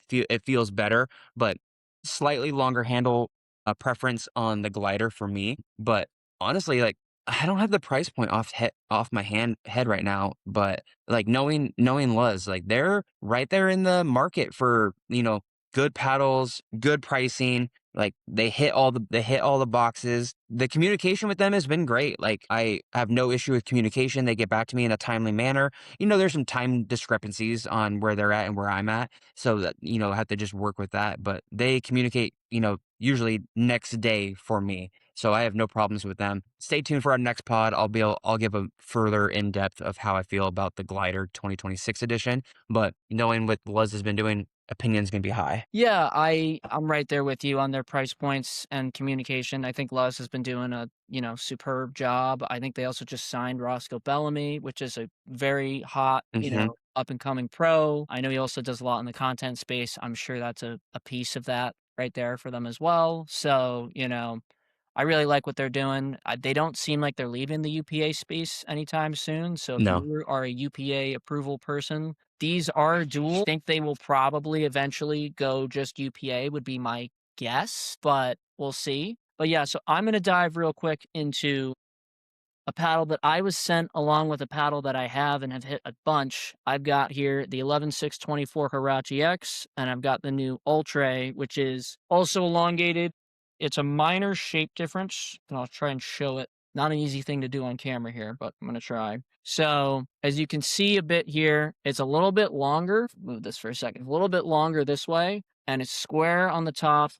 feels better, but slightly longer handle, preference on the glider for me, but honestly, like, I don't have the price point off my head right now, but, like, knowing Luz, like, they're right there in the market for, good paddles, good pricing, like, they hit all the boxes. The communication with them has been great, like, I have no issue with communication, they get back to me in a timely manner. There's some time discrepancies on where they're at and where I'm at, so that, I have to just work with that, but they communicate, usually next day for me, so I have no problems with them. Stay tuned for our next pod, I'll give a further in-depth of how I feel about the Glider 2026 edition, but knowing what Luz has been doing, opinion's gonna be high.
Yeah, I'm right there with you on their price points and communication. I think Luz has been doing a, superb job. I think they also just signed Roscoe Bellamy, which is a very hot,
Mhm.
up and coming pro. I know he also does a lot in the content space. I'm sure that's a piece of that right there for them as well. So, I really like what they're doing. They don't seem like they're leaving the UPA space anytime soon. So if
No.
you are a UPA approval person, these are dual. I think they will probably eventually go just UPA would be my guess, but we'll see. But yeah, so I'm going to dive real quick into a paddle that I was sent along with a paddle that I have and have hit a bunch. I've got here the 11624 Hirachi X, and I've got the new Ultra, which is also elongated. It's a minor shape difference, and I'll try and show it. Not an easy thing to do on camera here, but I'm going to try. So, as you can see a bit here, it's a little bit longer. Move this for a second. A little bit longer this way, and it's square on the top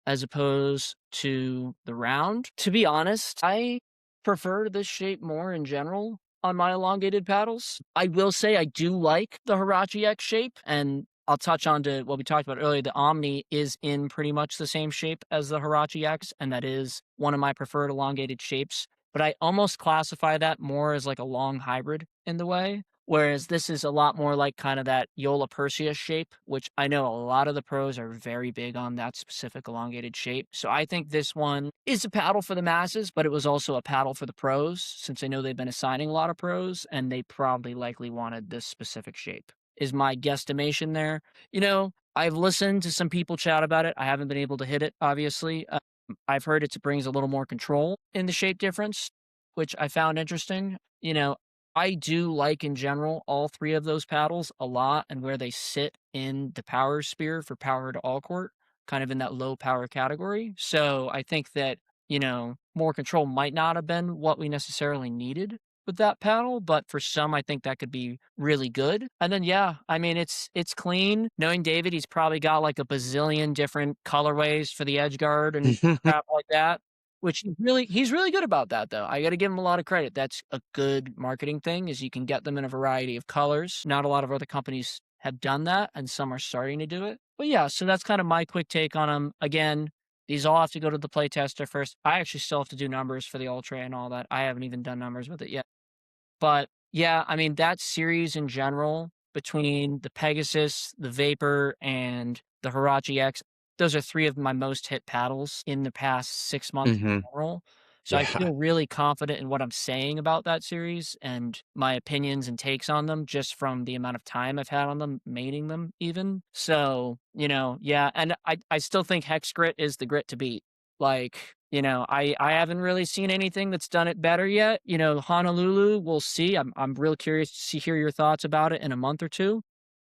as opposed to the round. To be honest, I prefer this shape more in general on my elongated paddles. I will say I do like the Hirachi X shape, and I'll touch on to what we talked about earlier. The Omni is in pretty much the same shape as the Hirachi X, and that is one of my preferred elongated shapes. But I almost classify that more as like a long hybrid in the way. Whereas this is a lot more like kind of that Yola Perseus shape, which I know a lot of the pros are very big on that specific elongated shape. So I think this one is a paddle for the masses, but it was also a paddle for the pros, since I know they've been assigning a lot of pros and they probably likely wanted this specific shape, is my guesstimation there. I've listened to some people chat about it. I haven't been able to hit it, obviously. I've heard it brings a little more control in the shape difference, which I found interesting. I do like in general all three of those paddles a lot and where they sit in the power sphere for power to all court, kind of in that low power category. So I think that, more control might not have been what we necessarily needed with that paddle, but for some I think that could be really good. And then yeah, I mean it's clean. Knowing David, he's probably got like a bazillion different colorways for the edge guard and crap like that. Which he's really good about that, though. I gotta give him a lot of credit. That's a good marketing thing, is you can get them in a variety of colors. Not a lot of other companies have done that, and some are starting to do it. But yeah, so that's kind of my quick take on them. Again, these all have to go to the play tester first. I actually still have to do numbers for the Ultra and all that. I haven't even done numbers with it yet. But yeah, I mean, that series in general between the Pegasus, the Vapor, and the Hirachi X, those are three of my most hit paddles in the past 6 months in
Mhm.
general. So I
Yeah.
feel really confident in what I'm saying about that series and my opinions and takes on them just from the amount of time I've had on them, mating them even. So, yeah. And I still think Hex Grit is the grit to beat. Like, I haven't really seen anything that's done it better yet. Honolulu, we'll see. I'm real curious to hear your thoughts about it in a month or two.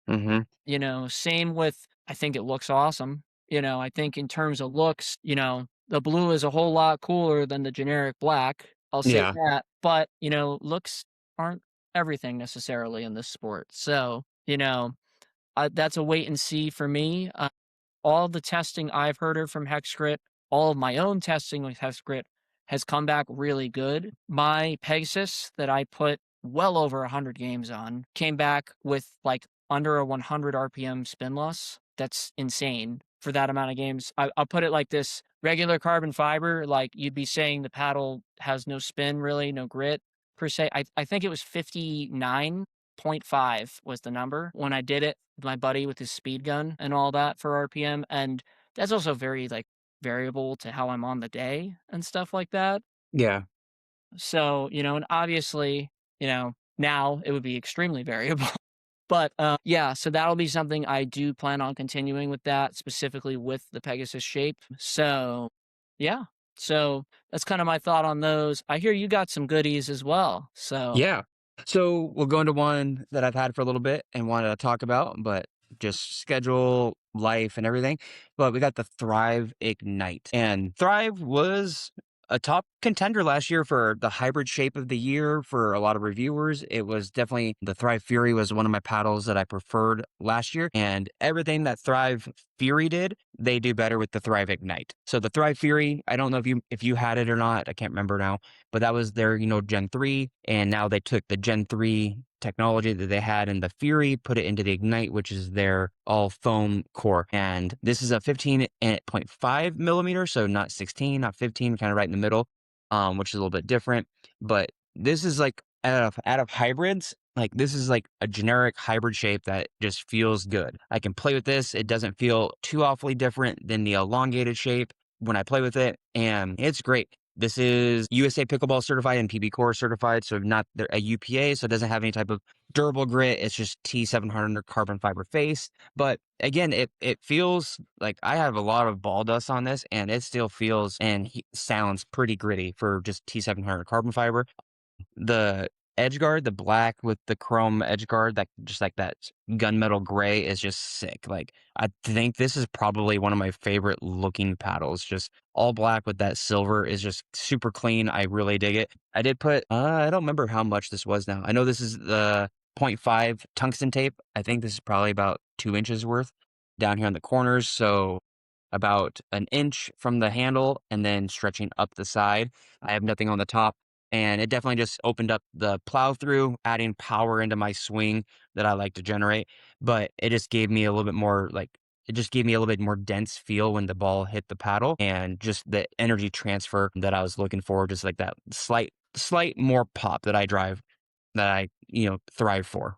Mhm.
Same with I think it looks awesome. I think in terms of looks, the blue is a whole lot cooler than the generic black. I'll say
Yeah.
that. But, looks aren't everything necessarily in this sport. So, that's a wait and see for me. All the testing I've heard of from Hexgrit, all of my own testing with Hexgrit has come back really good. My Pegasus that I put well over 100 games on came back with like under a 100 RPM spin loss. That's insane for that amount of games. I'll put it like this: regular carbon fiber, like you'd be saying the paddle has no spin, really, no grit per se. I think it was 59.5 was the number when I did it with my buddy with his speed gun and all that for RPM. And that's also very like variable to how I'm on the day and stuff like that.
Yeah.
So, and obviously, now it would be extremely variable. But, yeah, so that'll be something I do plan on continuing with that, specifically with the Pegasus shape. So, yeah. So, that's kinda my thought on those. I hear you got some goodies as well, so
Yeah. So we'll go into one that I've had for a little bit and wanted to talk about, but just schedule, life, and everything. But we got the Thrive Ignite. And Thrive was a top contender last year for the hybrid shape of the year for a lot of reviewers. It was definitely the Thrive Fury was one of my paddles that I preferred last year. And everything that Thrive Fury did, they do better with the Thrive Ignite. So the Thrive Fury, I don't know if you had it or not. I can't remember now, but that was their, Gen 3. And now they took the Gen 3 technology that they had in the Fury, put it into the Ignite, which is their all foam core. And this is a 15.5 millimeter. So not 16, not 15, kind of right in the middle, which is a little bit different. But this is like out of hybrids, like this is like a generic hybrid shape that just feels good. I can play with this. It doesn't feel too awfully different than the elongated shape when I play with it. And it's great. This is USA Pickleball certified and PB Core certified, so not a UPA, so it doesn't have any type of durable grit. It's just T700 carbon fiber face. But again, it feels like I have a lot of ball dust on this, and it still feels and sounds pretty gritty for just T700 carbon fiber. The edge guard, the black with the chrome edge guard, that just like that gunmetal gray is just sick. Like I think this is probably one of my favorite looking paddles. Just all black with that silver is just super clean. I really dig it. I did put I don't remember how much this was now. I know this is the point 0.5 tungsten tape. I think this is probably about 2 inches worth down here on the corners. So about an inch from the handle and then stretching up the side. I have nothing on the top, and it definitely just opened up the plow through, adding power into my swing that I like to generate. But it just gave me a little bit more like it just gave me a little bit more dense feel when the ball hit the paddle, and just the energy transfer that I was looking for, just like that slight more pop that I, thrive for.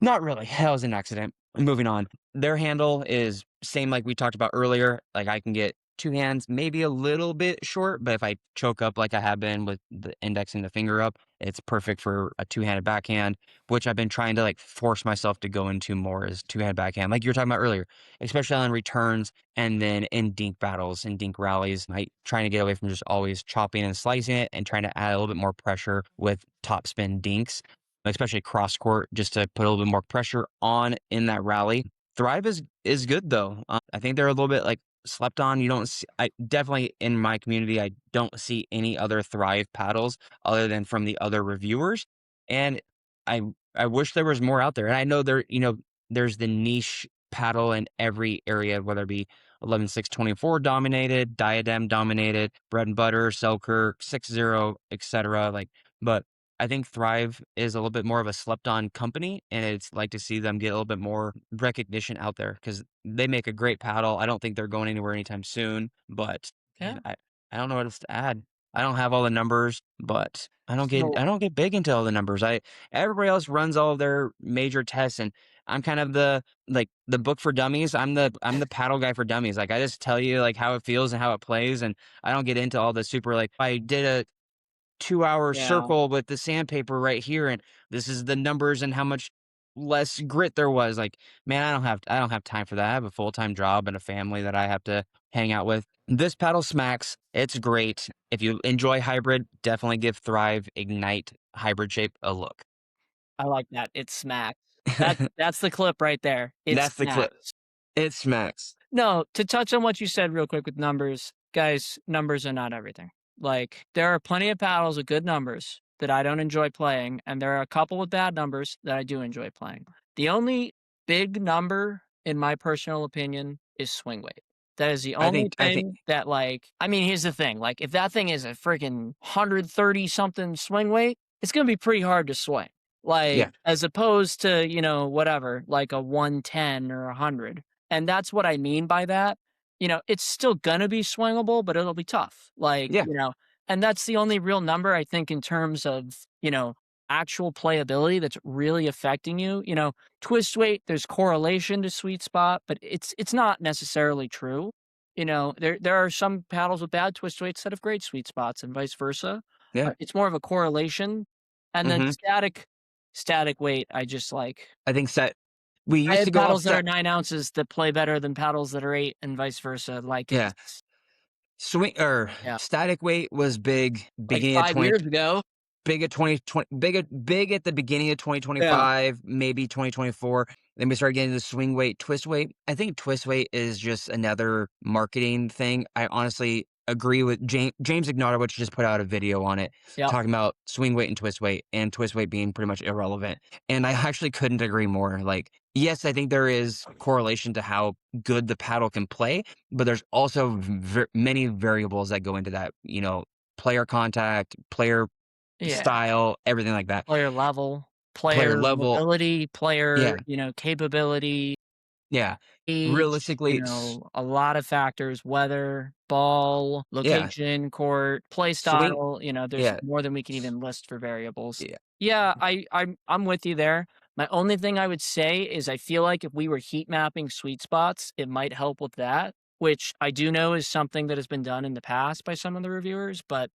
Not really. That was an accident. Moving on. Their handle is same like we talked about earlier. Like I can get two hands, maybe a little bit short, but if I choke up like I have been with the index and the finger up, it's perfect for a two-handed backhand, which I've been trying to like force myself to go into more is two-handed backhand, like you were talking about earlier, especially on returns and then in dink battles and dink rallies. I trying to get away from just always chopping and slicing it and trying to add a little bit more pressure with top spin dinks, especially cross court, just to put a little bit more pressure on in that rally. Thrive is good though. I think they're a little bit like slept on. You don't see, I definitely in my community, I don't see any other Thrive paddles other than from the other reviewers. And I I wish there was more out there. And I know there's the niche paddle in every area, whether it be 11.624 dominated, diadem dominated, bread and butter, Selkirk, 6.0, etc. Like, but I think Thrive is a little bit more of a slept on company, and it's like to see them get a little bit more recognition out there because they make a great paddle. I don't think they're going anywhere anytime soon, but man,
yeah.
I don't know what else to add. I don't have all the numbers, but
So
I don't get big into all the numbers. Everybody else runs all of their major tests, and I'm kind of the book for dummies. I'm the paddle guy for dummies. Like I just tell you like how it feels and how it plays, and I don't get into all the super like I did a 2-hour
yeah.
circle with the sandpaper right here, and this is the numbers and how much less grit there was. Like, man, I don't have time for that. I have a full-time job and a family that I have to hang out with. This paddle smacks. It's great. If you enjoy hybrid, definitely give Thrive Ignite hybrid shape a look.
I like that. It smacks. That's the clip right there. It
That's the clip.
smacks.
It smacks.
No, to touch on what you said real quick with numbers, guys, numbers are not everything. Like, there are plenty of paddles with good numbers that I don't enjoy playing, and there are a couple with bad numbers that I do enjoy playing. The only big number, in my personal opinion, is swing weight. That is the only
I think
thing that, like, I mean, here's the thing. Like, if that thing is a freaking 130 something swing weight, it's going to be pretty hard to swing. Like,
yeah,
as opposed to, whatever, like a 110 or 100. And that's what I mean by that. It's still gonna be swingable, but it'll be tough. Like,
yeah.
and that's the only real number I think in terms of, actual playability that's really affecting you. Twist weight, there's correlation to sweet spot, but it's not necessarily true. There are some paddles with bad twist weights that have great sweet spots and vice versa.
Yeah.
It's more of a correlation. And then
Mhm.
static weight, I just like.
I think set we
I
used
have
to go off
paddles that are
set.
9 ounces that play better than paddles that are 8 and vice versa, like,
Yeah.
it's
Swing or
yeah,
static weight was big
like
beginning of
5
20
years ago.
big at 2020, big at the beginning of
Yeah.
2025, maybe 2024. Then we started getting the swing weight, twist weight. I think twist weight is just another marketing thing. I honestly agree with James Ignatowicz just put out a video on it
Yep.
talking about swing weight and twist weight being pretty much irrelevant. And I actually couldn't agree more. Like, yes, I think there is correlation to how good the paddle can play, but there's also many variables that go into that, player contact, player
Yeah.
style, everything like that.
Player level,
Player
player
level.
mobility, player,
Yeah,
capability,
yeah.
age,
Realistically,
a lot of factors, weather, ball,
yeah,
location, court, play
swing.
style, there's
Yeah,
more than we can even list for variables.
yeah,
Yeah, I'm with you there. My only thing I would say is I feel like if we were heat mapping sweet spots, it might help with that, which I do know is something that has been done in the past by some of the reviewers, but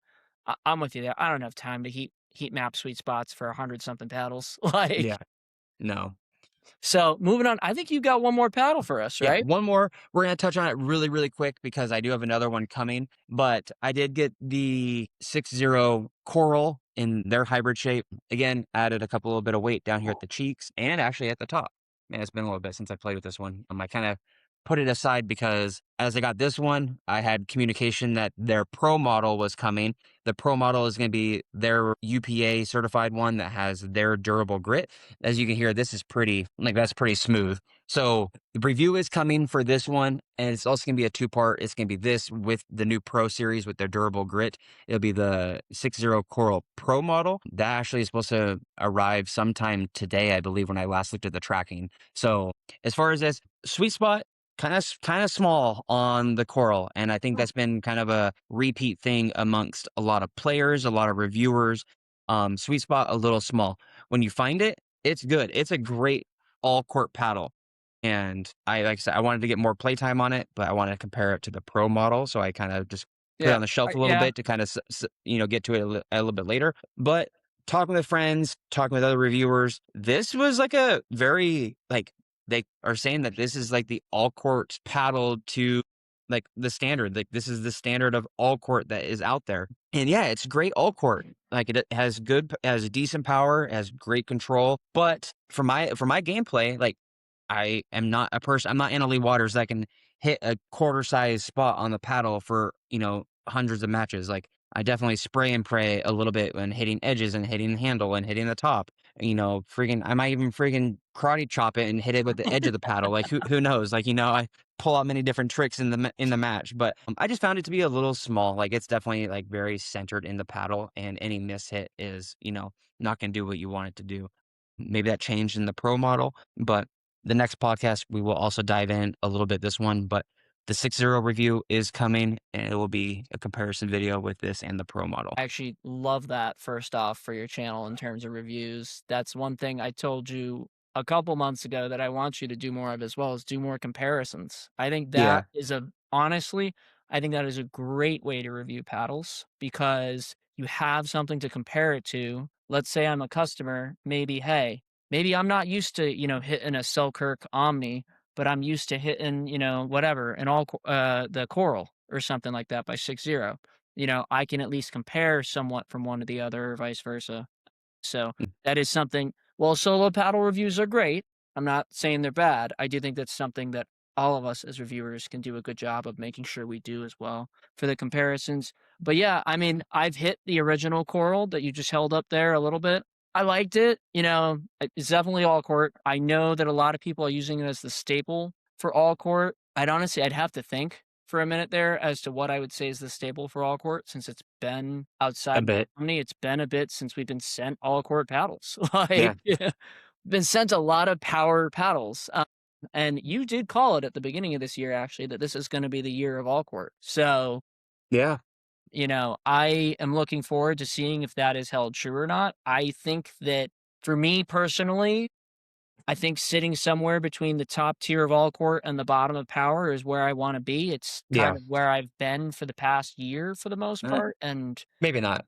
I'm with you there. I don't have time to heat map sweet spots for 100 something paddles.
yeah.
Like,
No.
so moving on, I think you got one more paddle for us,
Yeah,
right?
one more. We're gonna touch on it really, really quick because I do have another one coming. But I did get the 6-0 coral in their hybrid shape. Again, added a couple little bit of weight down here at the cheeks and actually at the top. Man, it's been a little bit since I played with this one. I kind of put it aside because as I got this one, I had communication that their pro model was coming. The pro model is going to be their UPA certified one that has their durable grit. As you can hear, this is that's pretty smooth. So the review is coming for this one, and it's also going to be a two-part. It's going to be this with the new Pro series with their durable grit. It'll be the 6-0 Coral Pro model. That actually is supposed to arrive sometime today, I believe, when I last looked at the tracking. So as far as this sweet spot, kind of small on the Coral, and I think that's been kind of a repeat thing amongst a lot of players, a lot of reviewers. Sweet spot a little small. When you find it, it's good. It's a great all court paddle. And like I said, I wanted to get more playtime on it, but I wanted to compare it to the pro model. So I kind of just put it
Yeah.
on the shelf a little
Yeah.
bit to kind of, get to it a little bit later. But talking with friends, talking with other reviewers, this was like a very, like, they are saying that this is like the all court paddle to like the standard. Like, this is the standard of all court that is out there. And yeah, it's great all court. Like, it has decent power, has great control. But for my gameplay, like, I am not a person. I'm not Annalie Waters that can hit a quarter size spot on the paddle for, hundreds of matches. Like, I definitely spray and pray a little bit when hitting edges and hitting the handle and hitting the top. I might even freaking karate chop it and hit it with the edge of the paddle. Like, who knows? Like, I pull out many different tricks in the match, but I just found it to be a little small. Like, it's definitely like very centered in the paddle, and any miss hit is, not gonna do what you want it to do. Maybe that changed in the pro model, but the next podcast, we will also dive in a little bit this one, but the 6-0 review is coming, and it will be a comparison video with this and the pro model.
I actually love that first off for your channel in terms of reviews. That's one thing I told you a couple months ago that I want you to do more of as well, is do more comparisons.
Yeah,
Honestly, I think that is a great way to review paddles because you have something to compare it to. Let's say I'm a customer, maybe I'm not used to, hitting a Selkirk Omni, but I'm used to hitting, whatever, the Coral or something like that by 6-0. I can at least compare somewhat from one to the other or vice versa. So
mm,
that is something. While solo paddle reviews are great, I'm not saying they're bad. I do think that's something that all of us as reviewers can do a good job of making sure we do as well for the comparisons. But yeah, I mean, I've hit the original Coral that you just held up there a little bit. I liked it. It's definitely all court. I know that a lot of people are using it as the staple for all court. I'd have to think for a minute there as to what I would say is the staple for all court since it's been
a
outside of
bit.
Germany. It's been a bit since we've been sent all court paddles.
Yeah,
Like, yeah, been sent a lot of power paddles. And you did call it at the beginning of this year, actually, that this is going to be the year of all court. So,
yeah,
I am looking forward to seeing if that is held true or not. I think that for me personally, I think sitting somewhere between the top tier of all court and the bottom of power is where I wanna be. It's kind
Yeah.
of where I've been for the past year for the most
Eh,
part, and
maybe not.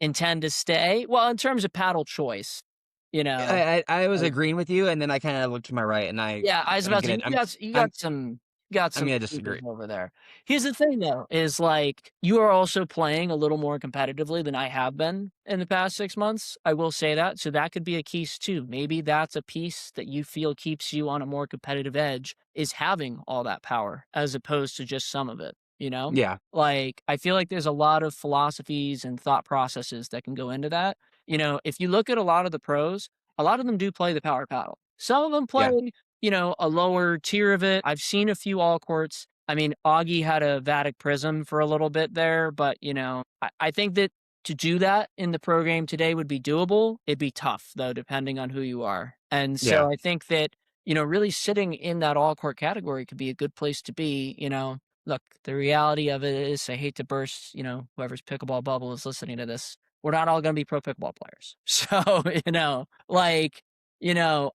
intend to stay. Well, in terms of paddle choice, you know,
I was
like
agreeing with you, and then I kinda looked to my right, and
yeah, I was
I'm
about to
gonna
you
I'm
got
I'm
some
gonna
sneakers
disagree.
over there. Here's the thing though, is like you are also playing a little more competitively than I have been in the past 6 months. I will say that. So that could be a piece too. Maybe that's a piece that you feel keeps you on a more competitive edge is having all that power as opposed to just some of it, you know?
Yeah,
Like I feel like there's a lot of philosophies and thought processes that can go into that. You know, if you look at a lot of the pros, a lot of them do play the power paddle. Some of them
yeah,
play a lower tier of it. I've seen a few all courts. I mean, Augie had a Vatic Prism for a little bit there, but I think that to do that in the pro game today would be doable. It'd be tough though, depending on who you are. And
yeah.
so I think that, really sitting in that all court category could be a good place to be. Look, the reality of it is I hate to burst, whoever's pickleball bubble is listening to this. We're not all gonna be pro pickleball players. So, like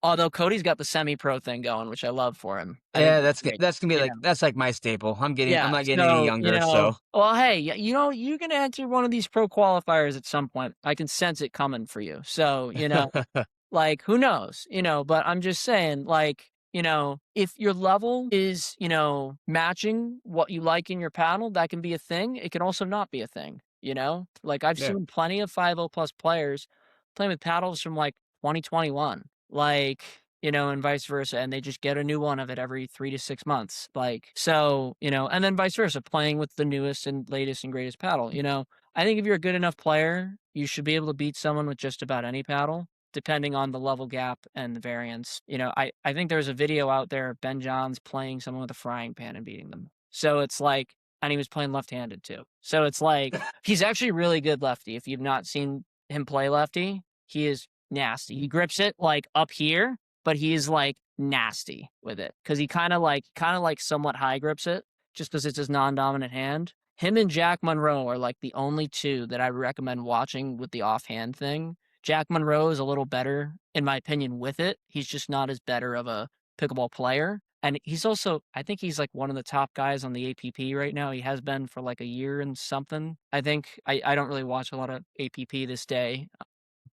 although Cody's got the semi-pro thing going, which I love for him. I think
Yeah,
that's great,
that's gonna be
you
like
know?
that's like my staple. I'm
Yeah,
not getting any
so,
younger, so
well, hey, you're gonna enter one of these pro qualifiers at some point. I can sense it coming for you. So, like, who knows? But I'm just saying, like, if your level is, matching what you like in your paddle, that can be a thing. It can also not be a thing, you know? Like, I've
yeah.
seen plenty of 5.0 plus players playing with paddles from like 2021, like, and vice versa. And they just get a new one of it every 3 to 6 months. Like, so, and then vice versa, playing with the newest and latest and greatest paddle, I think if you're a good enough player, you should be able to beat someone with just about any paddle depending on the level gap and the variance. I think there's a video out there of Ben Johns playing someone with a frying pan and beating them. So it's like, and he was playing left-handed too. So it's like, he's actually really good lefty. If you've not seen him play lefty, he is nasty. He grips it like up here, but he's like nasty with it because he kind of like somewhat high grips it just because it's his non-dominant hand. Him and Jack Monroe are like the only two that I recommend watching with the offhand thing. Jack Monroe is a little better, in my opinion, with it. He's just not as better of a pickleball player. And he's also, I think he's like one of the top guys on the APP right now. He has been for like a year and something. I think I don't really watch a lot of APP this day,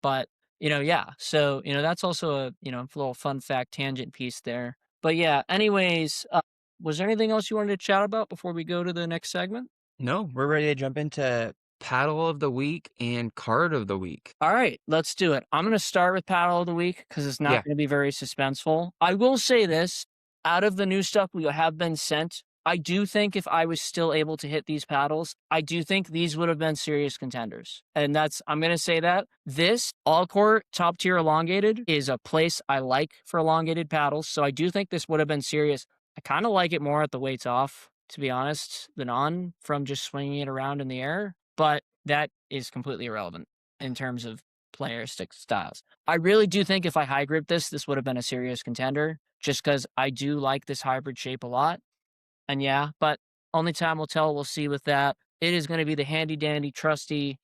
but yeah. So, that's also a, little fun fact tangent piece there. But yeah, anyways, was there anything else you wanted to chat about before we go to the next segment?
No, we're ready to jump into paddle of the week and card of the week.
All right, let's do it. I'm going to start with paddle of the week because it's not
Yeah,
going to be very suspenseful. I will say this out of the new stuff we have been sent, I do think if I was still able to hit these paddles, I do think these would have been serious contenders. And I'm going to say that this all court top tier elongated is a place I like for elongated paddles. So I do think this would have been serious. I kind of like it more at the weights off, to be honest, than on from just swinging it around in the air. But that is completely irrelevant in terms of player stick styles. I really do think if I high grip this would have been a serious contender just because I do like this hybrid shape a lot. And yeah, but only time will tell. We'll see with that. It is going to be the handy dandy trusty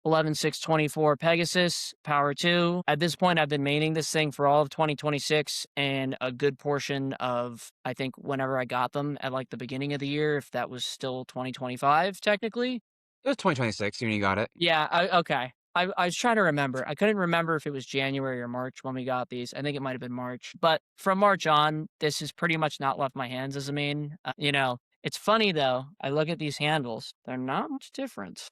11624 Pegasus Power 2. At this point, I've been maining this thing for all of 2026 and a good portion of, I think, whenever I got them at like the beginning of the year, if that was still 2025, technically.
it was 2026 when you got it.
Yeah, okay. I was trying to remember. I couldn't remember if it was January or March when we got these. I think it might have been March. But from March on, this has pretty much not left my hands as a main. It's funny though. I look at these handles; they're not much different.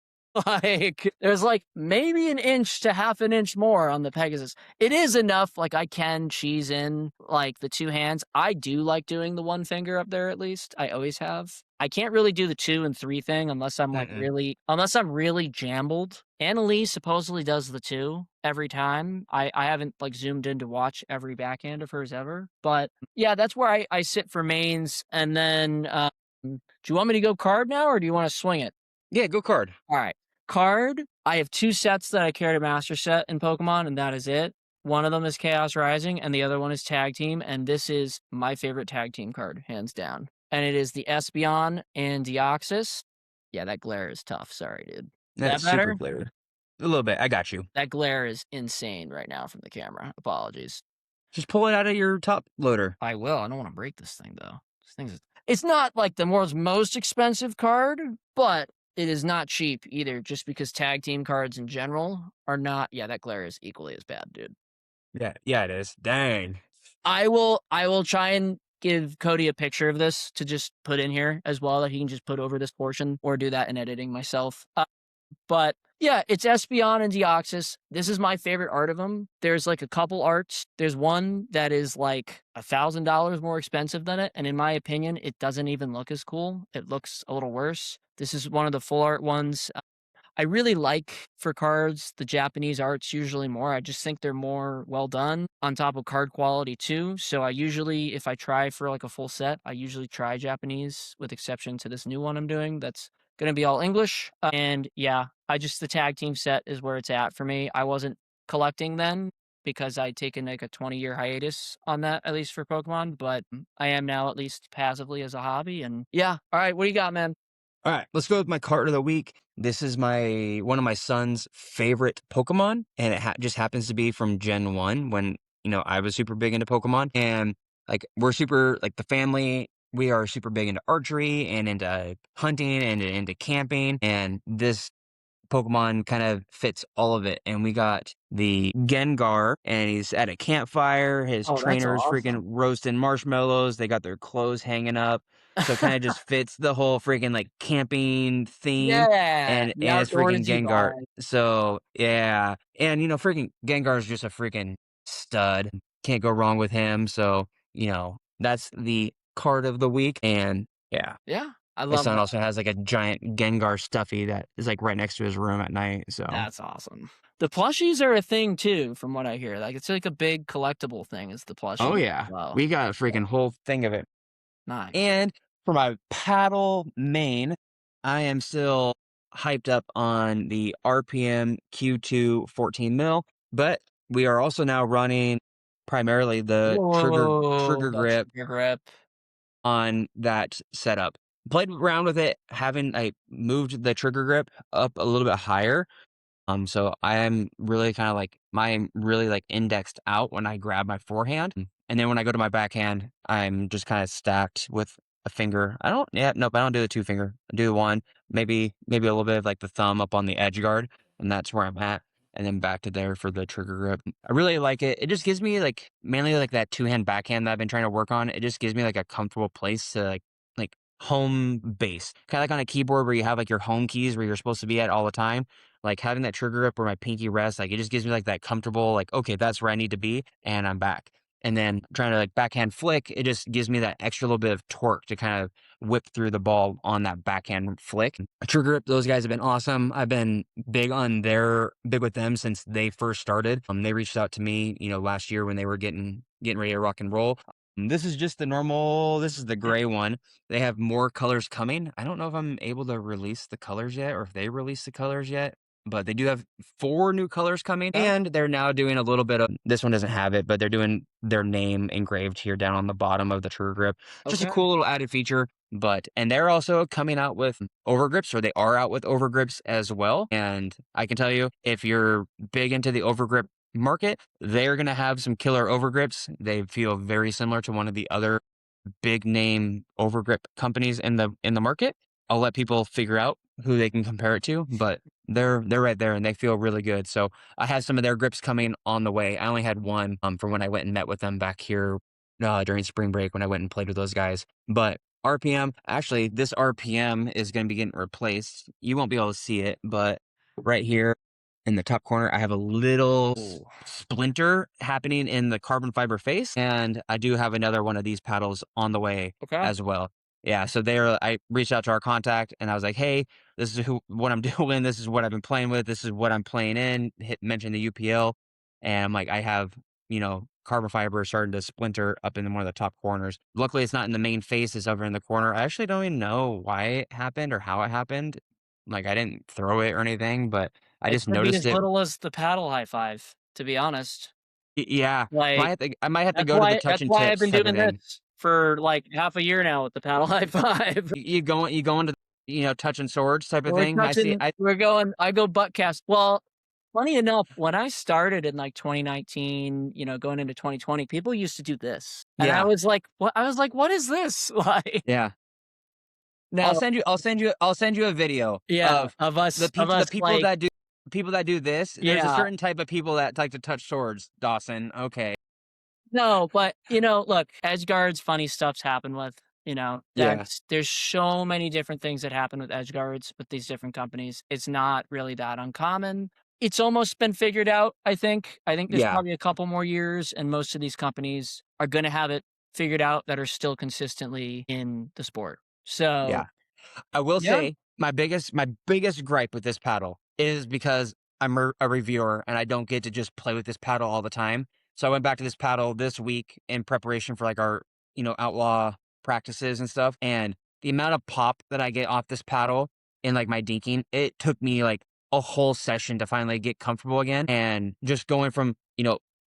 Like there's like maybe an inch to half an inch more on the Pegasus. It is enough. Like I can cheese in like the two hands. I do like doing the one finger up there at least. I always have. I can't really do the 2 and 3 thing unless I'm like
Mm-mm.
unless I'm really jambled. Annalise supposedly does the 2 every time. I haven't like zoomed in to watch every backhand of hers ever. But yeah, that's where I sit for mains. And then do you want me to go card now or do you want to swing it?
Yeah, go card.
All right. Card, I have 2 sets that I carry to Master Set in Pokemon, and that is it. One of them is Chaos Rising, and the other one is Tag Team, and this is my favorite tag team card, hands down. And it is the Espeon and Deoxys. Yeah, that glare is tough. Sorry, dude. That
That's super
better?
clear. A little bit. I got you.
That glare is insane right now from the camera. Apologies.
Just pull it out of your top loader.
I will. I don't wanna break this thing, though. This thing's it's not, like, the world's most expensive card, but it is not cheap either, just because tag team cards in general are not yeah, that glare is equally as bad, dude.
Yeah, yeah, it is. Dang.
I will try and give Cody a picture of this to just put in here as well that he can just put over this portion or do that in editing myself. But yeah, it's Espeon and Deoxys. This is my favorite art of them. There's like a couple arts. There's one that is like $1,000 more expensive than it, and in my opinion, it doesn't even look as cool. It looks a little worse. This is one of the full art ones. I really like for cards the Japanese arts usually more. I just think they're more well done on top of card quality too. So I usually, if I try for like a full set, I usually try Japanese with exception to this new one I'm doing. That's going to be all English. And yeah, I just, the tag team set is where it's at for me. I wasn't collecting then because I'd taken like a 20-year hiatus on that, at least for Pokemon, but I am now at least passively as a hobby. And yeah. All right. What do you got, man?
All right, let's go with my card of the week. This is one of my son's favorite Pokemon, and it just happens to be from Gen 1 when, I was super big into Pokemon. And like we're super like the family, we are super big into archery and into hunting and into camping. And this Pokemon kind of fits all of it. And we got the Gengar, and he's at a campfire. His
Oh, that's
trainer's
awesome.
freaking roasting marshmallows. They got their clothes hanging up. So it kind of just fits the whole freaking like camping theme.
Yeah,
And
the
and it's freaking
outdoorsy
Gengar.
vibe.
So yeah. And freaking Gengar is just a freaking stud. Can't go wrong with him. So, that's the card of the week. And yeah.
Yeah, I
My
love
son
that.
also has, like, a giant Gengar stuffy that is, like, right next to his room at night, so
That's awesome. The plushies are a thing too, from what I hear. Like, it's like a big collectible thing is the
oh,
plushies as
yeah.
well.
We got a
Yeah,
freaking whole thing of it.
nice.
And for my paddle main, I am still hyped up on the RPM Q2 14 mil, but we are also now running primarily the
Whoa,
trigger
that
grip
trigger grip.
on that setup. Played around with it, having I moved the trigger grip up a little bit higher. So I am really kind of like I'm really like indexed out when I grab my forehand. And then when I go to my backhand, I'm just kind of stacked with a finger. Nope, I don't do the two finger. I do one, maybe a little bit of like the thumb up on the edge guard, and that's where I'm at. And then back to there for the trigger grip. I really like it. It just gives me like mainly like that two-hand backhand that I've been trying to work on. It just gives me like a comfortable place to like home base. Kind of like on a keyboard where you have like your home keys where you're supposed to be at all the time, like having that trigger up where my pinky rests, like it just gives me like that comfortable, like, okay, that's where I need to be, and I'm back. And then trying to like backhand flick, it just gives me that extra little bit of torque to kind of whip through the ball on that backhand flick. A trigger grip, those guys have been awesome. I've been big with them since they first started. They reached out to me, last year when they were getting ready to rock and roll. This is just the normal. This is the
Yeah,
gray one. They have more colors coming. I don't know if I'm able to release the colors yet or if they release the colors yet, but they do have 4 new colors coming,
okay,
and they're now doing a little bit of this one doesn't have it, but they're doing their name engraved here down on the bottom of the trigger grip. Just a
okay.
cool little added feature, and they're also coming out with overgrips, or they are out with overgrips as well, and I can tell you, if you're big into the overgrip market, they're gonna have some killer overgrips. They feel very similar to one of the other big name overgrip companies in the market. I'll let people figure out who they can compare it to, but they're right there and they feel really good. So I had some of their grips coming on the way. I only had one from when I went and met with them back here during spring break when I went and played with those guys. But RPM, actually, this RPM is going to be getting replaced. You won't be able to see it, but right here in the top corner, I have a little
Ooh,
splinter happening in the carbon fiber face, and I do have another one of these paddles on the way
okay.
as well. Yeah, so I reached out to our contact and I was like, "Hey, this is what I'm doing. This is what I've been playing with. This is what I'm playing in." Mentioned the UPL, and I'm like, I have carbon fiber starting to splinter up in one of the top corners. Luckily, it's not in the main face; it's over in the corner. I actually don't even know why it happened or how it happened. Like I didn't throw it or anything, but I
It
just
could be
noticed
as
it.
little as the paddle high five, to be honest.
Yeah,
Like,
I might have to go to the touch
that's
and
why I've
tips
been
type of
doing
thing.
this for, like, half a year now with the paddle high five.
You go into touch and swords type of
We're
thing.
touching we're going I go butt cast well, Funny enough, when I started in like 2019, going into 2020, people used to do this. And I
Yeah,
was like, what? I was like, what is this? Like,
yeah.
now,
I'll send you a video
yeah,
of
of us,
the
like,
people that do this. There's a
yeah,
certain type of people that like to touch swords, Dawson. Okay.
no, but look, edge guards, funny stuff's happen with,
Yeah.
there's so many different things that happen with edge guards with these different companies. It's not really that uncommon. It's almost been figured out, I think. I think there's
Yeah.
probably a couple more years, and most of these companies are going to have it figured out that are still consistently in the sport. So,
Yeah. I will
yeah,
say my biggest gripe with this paddle is because I'm a reviewer and I don't get to just play with this paddle all the time. So I went back to this paddle this week in preparation for like our, outlaw practices and stuff. And the amount of pop that I get off this paddle in like my dinking, it took me like a whole session to finally get comfortable again. And just going from,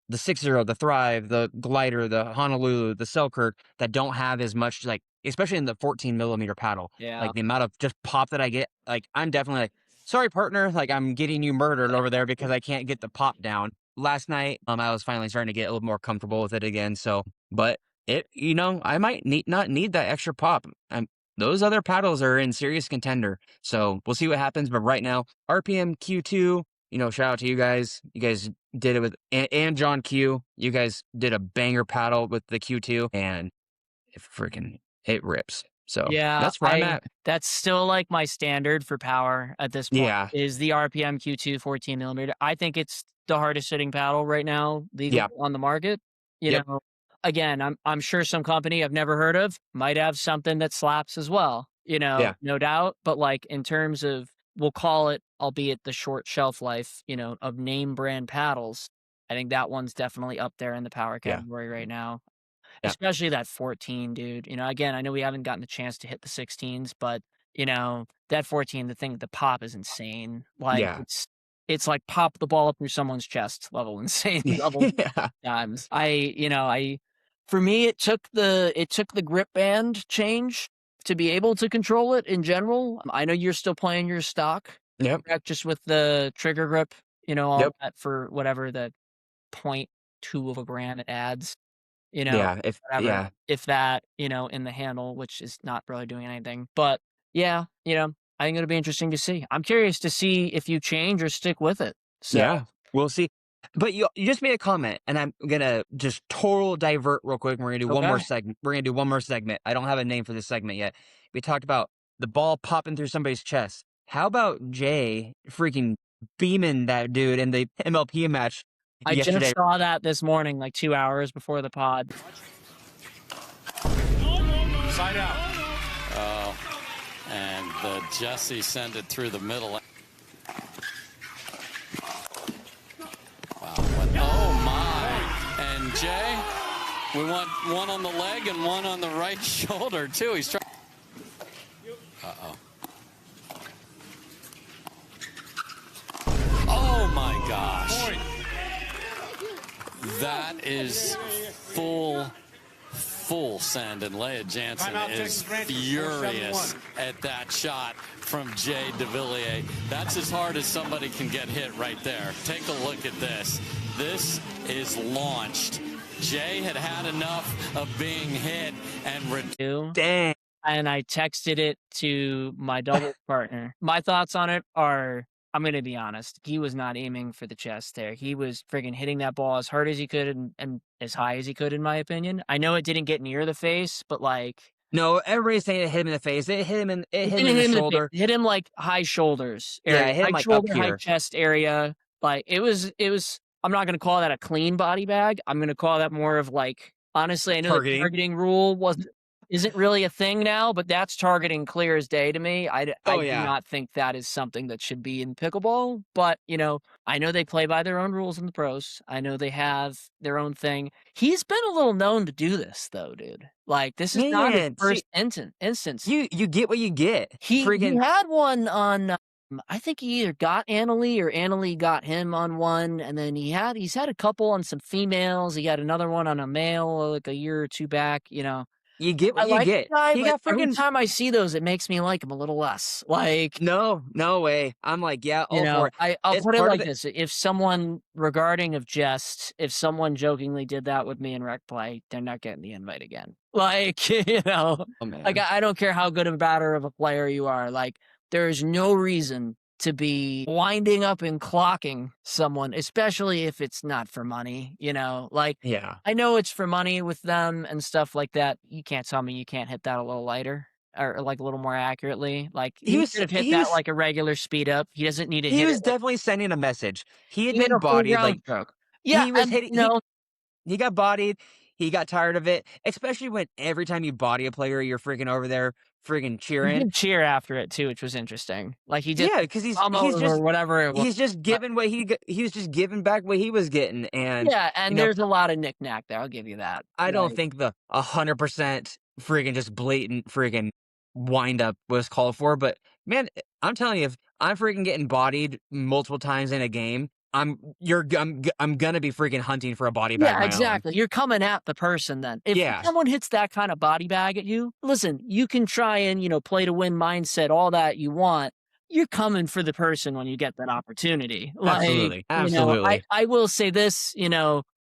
the 6-0, the Thrive, the Glider, the Honolulu, the Selkirk that don't have as much like, especially in the 14 millimeter paddle,
yeah,
like, the amount of just pop that I get, like, I'm definitely like, "Sorry, partner, like, I'm getting you murdered over there because I can't get the pop down." Last night, I was finally starting to get a little more comfortable with it again, so but I might not need that extra pop. Those other paddles are in serious contender, so we'll see what happens, but right now, RPM Q2, shout out to you guys. You guys did it with and John Q. You guys did a banger paddle with the Q2, and it rips. So,
yeah.
that's where I'm at.
That's still like my standard for power at this point
Yeah.
is the RPM Q2 14 millimeter. I think it's the hardest hitting paddle right now legal
Yeah.
on the market. You
Yep.
know, again, I'm sure some company I've never heard of might have something that slaps as well,
Yeah.
no doubt. But like in terms of, we'll call it, albeit the short shelf life, of name brand paddles, I think that one's definitely up there in the power
Yeah.
category right now.
Yeah.
Especially that 14, dude. Again, I know we haven't gotten the chance to hit the 16s, but, that 14, the pop is insane. Like,
Yeah.
it's like pop the ball through someone's chest level insane level
Yeah.
times. For me, it took the grip band change to be able to control it in general. I know you're still playing your stock,
Yep.
correct? Just with the trigger grip, all
Yep.
that for whatever the point 0.2 of a gram it adds. You know,
Yeah.
whatever, if that, in the handle, which is not really doing anything. But yeah, I think it'll be interesting to see. I'm curious to see if you change or stick with it. So,
Yeah. We'll see. But you just made a comment, and I'm gonna just total divert real quick, and
okay.
we're gonna do one more segment. I don't have a name for this segment yet. We talked about the ball popping through somebody's chest. How about Jay freaking beaming that dude in the MLP match
I just
yesterday?
saw that this morning, like 2 hours before the pod.
Side out. And Jesse send it through the middle. Wow. Oh, my. And Jay, we want one on the leg and one on the right shoulder, too. He's trying. Uh-oh. Oh, my gosh. That is full send, and Leah Jansen is furious at that shot from Jay DeVilliers. That's as hard as somebody can get hit right there. Take a look at this. This is launched. Jay had enough of being hit and
Dang.
And I texted it to my double partner. My thoughts on it are, I'm going to be honest. He was not aiming for the chest there. He was friggin' hitting that ball as hard as he could and as high as he could, in my opinion. I know it didn't get near the face, but like,
No, everybody's saying it hit him in the face. It
it
hit him
didn't
in
hit
the
him in the face.
shoulder.
It hit him like high shoulders
Yeah,
area,
it hit him,
high
like, up
shoulder, high
here.
chest area. Like it was, I'm not going to call that a clean body bag. I'm going to call that more of like, honestly, I know the
Targeting.
targeting rule isn't really a thing now, but that's targeting clear as day to me. I
Oh,
do
yeah.
not think that is something that should be in pickleball, but, I know they play by their own rules in the pros. I know they have their own thing. He's been a little known to do this though, dude. Like, this is not his
Man, see,
first instance.
you get what you get.
He
Freaking
had one on, I think he either got Annalie or Annalie got him on one, and then he's had a couple on some females. He had another one on a male like a year or two back.
You get
I
what you
like the
get.
guy,
He
but
got
every
friggin'
time I see those, it makes me like him a little less. Like,
no way. I'm like, yeah,
you
all for
know,
it.
I'll
It's
put it
part of
like
it.
this: if someone regarding of jest, if someone jokingly did that with me in rec play, they're not getting the invite again. Like,
Oh,
like
man.
I don't care how good of a batter of a player you are. Like, there is no reason to be winding up and clocking someone, especially if it's not for money. Like
Yeah.
I know it's for money with them and stuff like that. You can't tell me you can't hit that a little lighter or like a little more accurately. Like
He
he
was
should have hit
he
that
was
like a regular speed up. He doesn't need to
he
hit it
was
like
definitely sending a message. He had
he hit
been
a full
bodied,
ground
like,
stroke. Yeah,
he was
and
hitting he got bodied, he got tired of it, especially when every time you body a player, you're freaking over there freaking
he
cheering.
did cheer after it too, which was interesting. Like he did
Yeah, because
almost or whatever it was.
he's just
But
giving what he was just giving back what he was getting, and,
yeah,
you
and
know,
there's a lot of knick-knack there. I'll give you that.
I don't
Like
think the 100% friggin' just blatant friggin' wind up was called for, but man, I'm telling you, if I'm freaking getting bodied multiple times in a game, I'm gonna be freaking hunting for a body bag of
yeah,
my own.
exactly. You're coming at the person then. If
Yeah,
someone hits that kind of body bag at you, listen, you can try and, play to win mindset, all that you want. You're coming for the person when you get that opportunity. Like,
absolutely,
I,
absolutely.
I will say this,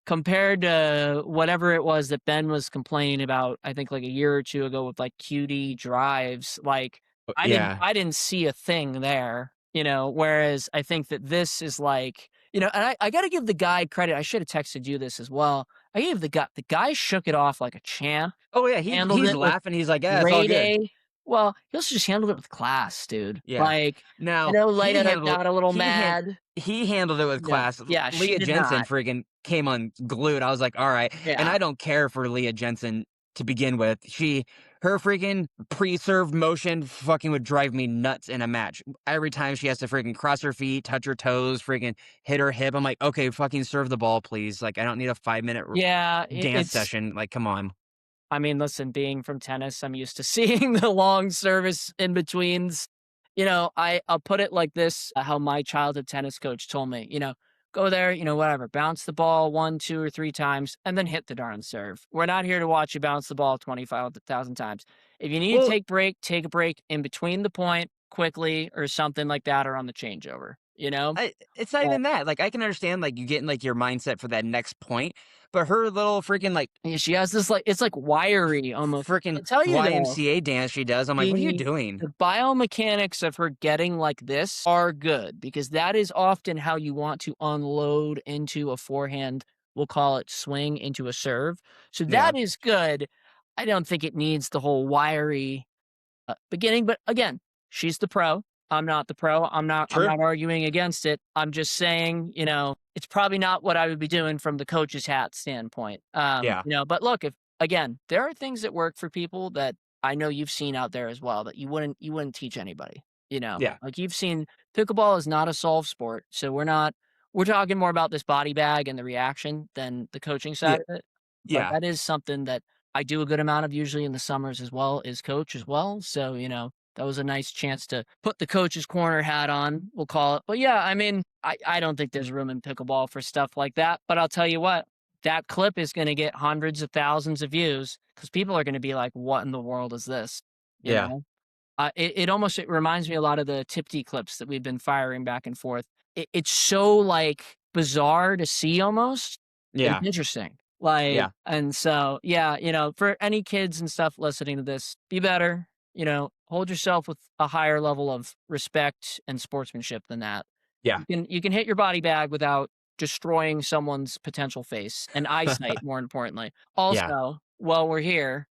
compared to whatever it was that Ben was complaining about, I think like a year or two ago with like QD drives, like I didn't
Yeah.
I didn't see a thing there, whereas I think that this is like, and I gotta give the guy credit. I should have texted you this as well. I gave the guy shook it off like a champ,
Oh, yeah,
handled
he's
it with
laughing, he's like, "Yeah, it's all
grade
good."
A. Well, he also just handled it with class, dude.
Yeah.
Like, I
Now,
know Leia got a little mad.
he handled it with
Yeah,
class.
yeah, she
Leah
did
Jensen
not.
friggin' came unglued. I was like, "Alright," and
Yeah.
I don't care for Leah Jensen to begin with. Her freaking pre-serve motion fucking would drive me nuts in a match. Every time she has to freaking cross her feet, touch her toes, freaking hit her hip, I'm like, "Okay, fucking serve the ball, please." Like, I don't need a 5-minute
Yeah,
dance
it's
session, like, come on.
I mean, listen, being from tennis, I'm used to seeing the long service in betweens. I'll put it like this, how my childhood tennis coach told me, go there, whatever, bounce the ball 1, 2, or 3 times, and then hit the darn serve. We're not here to watch you bounce the ball 25,000 times. If you need to
Well,
take a break in between the point quickly or something like that, or on the changeover,
it's not
But
even that. Like, I can understand, like, you getting, like, your mindset for that next point, but her little freaking, like,
yeah, she has this like, it's like wiry almost.
freaking
I'll tell you though,
YMCA dance she does, I'm like, "What are you
The
doing?"
the biomechanics of her getting like this are good because that is often how you want to unload into a forehand, we'll call it swing into a serve. So
Yeah.
that is good. I don't think it needs the whole wiry beginning, but again, she's the pro. I'm not the pro. I'm
True.
not arguing against it. I'm just saying, it's probably not what I would be doing from the coach's hat standpoint.
Yeah.
But look, if again, there are things that work for people that I know you've seen out there as well that you wouldn't teach anybody.
Yeah.
Like you've seen pickleball is not a solve sport. So we're talking more about this body bag and the reaction than the coaching
Yeah.
side of it. But
Yeah.
that is something that I do a good amount of usually in the summers as well as coach as well. So, that was a nice chance to put the coach's corner hat on, we'll call it. But yeah, I mean, I don't think there's room in pickleball for stuff like that. But I'll tell you what, that clip is going to get hundreds of thousands of views because people are going to be like, what in the world is this? You
Yeah.
know? It reminds me a lot of the Tipty clips that we've been firing back and forth. It's so like bizarre to see almost. It's
Yeah.
interesting. Like,
Yeah.
and so, yeah, for any kids and stuff listening to this, be better, hold yourself with a higher level of respect and sportsmanship than that.
Yeah.
You can hit your body bag without destroying someone's potential face and eyesight, more importantly.
Yeah.
Also, while we're here,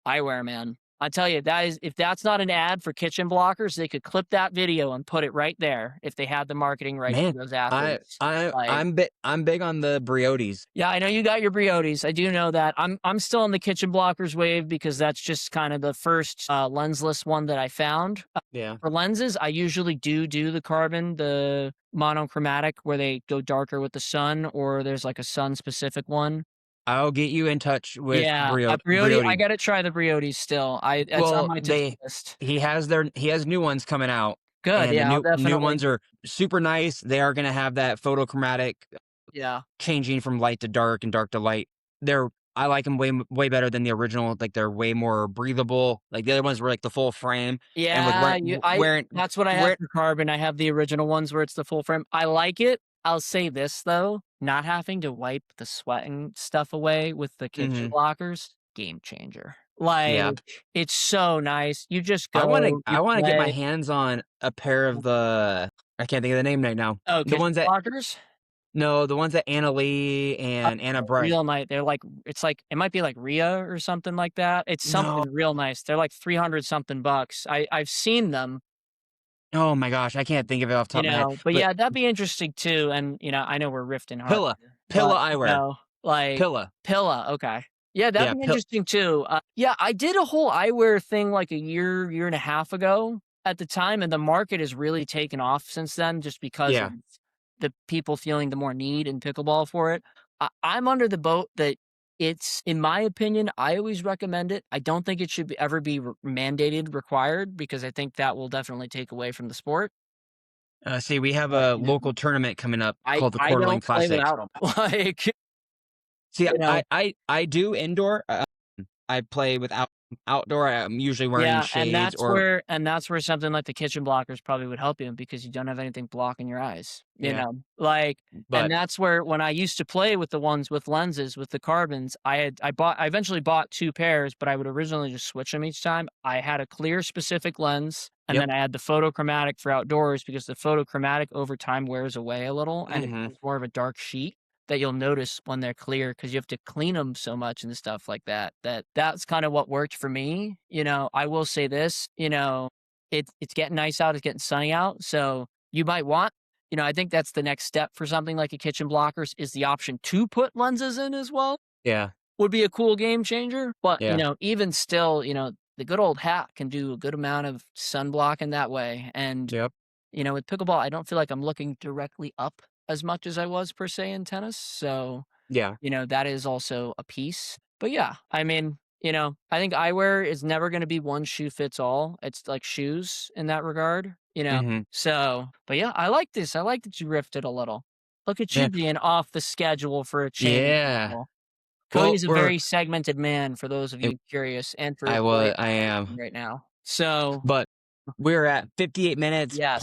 eyewear, man. I tell you, that is if that's not an ad for kitchen blockers, they could clip that video and put it right there if they had the marketing rights
Man,
to those athletes. Like,
I'm big on the Briodes.
yeah, I know you got your Briodes. I do know that. I'm still on the kitchen blockers wave because that's just kind of the first lensless one that I found.
Yeah.
For lenses, I usually do the carbon, the monochromatic where they go darker with the sun, or there's like a sun specific one.
I'll get you in touch with
Yeah, Briode, I
Briode.
gotta try the Briodes still. It's on
Well,
my to-do list.
he has new ones coming out,
Good,
and the
yeah, I'll
new
definitely
ones are super nice. They are gonna have that photochromatic
yeah.
changing from light to dark and dark to light. They're I like them way better than the original. Like they're way more breathable. Like the other ones were like the full frame, and with
Yeah,
wearing
that's what I have
wear.
for carbon. I have the original ones where it's the full frame. I like it. I'll say this though, not having to wipe the sweat and stuff away with the kitchen
Hmm.
blockers, game changer.
Yeah,
Like, it's so nice. You just go, you
I want to get my
play.
hands on a pair of the. I can't think of the name right now.
Oh,
The
kitchen
ones that
blockers?
no, the ones that Anna Lee and Anna Bright.
Real nice. They're like, it's like, it might be like Rhea or something like that. It's
No,
something real nice. They're like 300 something bucks. I've seen them,
oh my gosh, I can't think of it off the top of my head.
but
But
yeah, that'd be interesting too. And, I know we're rifting hard
Pilla,
here,
Pilla
but,
eyewear,
like
Pilla.
Pilla, okay. Yeah, that'd
Yeah,
be interesting too. Yeah, I did a whole eyewear thing like a year and a half ago at the time, and the market has really taken off since then just because of
yeah.
the people feeling the more need in pickleball for it. I'm under the boat that it's, in my opinion, I always recommend it. I don't think it should ever be mandated, required, because I think that will definitely take away from the sport.
See, we have
But,
a local tournament coming up
I
called the
I
Coeur d'Alene
don't play
Classic.
without them. Like,
See,
you know
I do indoor. I play without outdoor. I'm usually wearing
Yeah, and
shades
that's
or
where something like the kitchen blockers probably would help you because you don't have anything blocking your eyes,
yeah.
Like, and
But
that's where when I used to play with the ones with lenses, with the carbons, I eventually bought 2 pairs, but I would originally just switch them each time. I had a clear specific lens, and
yep.
then I had the photochromatic for outdoors because the photochromatic over time wears away a little, and it
Hmm.
becomes more of a dark sheet that you'll notice when they're clear because you have to clean them so much and stuff like that. That's kind of what worked for me. I will say this, it's getting nice out, it's getting sunny out. So you might want, I think that's the next step for something like a kitchen blockers is the option to put lenses in as well.
Yeah.
Would be a cool game changer. But,
Yeah.
even still, the good old hat can do a good amount of sun blocking that way. And
Yep.
with pickleball, I don't feel like I'm looking directly up as much as I was per se in tennis. So,
Yeah.
that is also a piece. But yeah, I mean, I think eyewear is never going to be one shoe fits all. It's like shoes in that regard.
Hmm.
So, but yeah, I like this. I like that you riffed it a little. Look at you
Yeah.
being off the schedule for a change.
Yeah.
Michael.
Well,
Cody's a very segmented man for those of
I
you curious and for his
I
wife
was I am.
right now. So,
But we're at 58 minutes.
yes.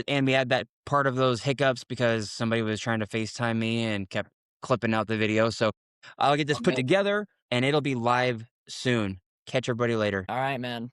And we had that part of those hiccups because somebody was trying to FaceTime me and kept clipping out the video. So I'll get this put
Okay.
together and it'll be live soon. Catch everybody later.
All right, man.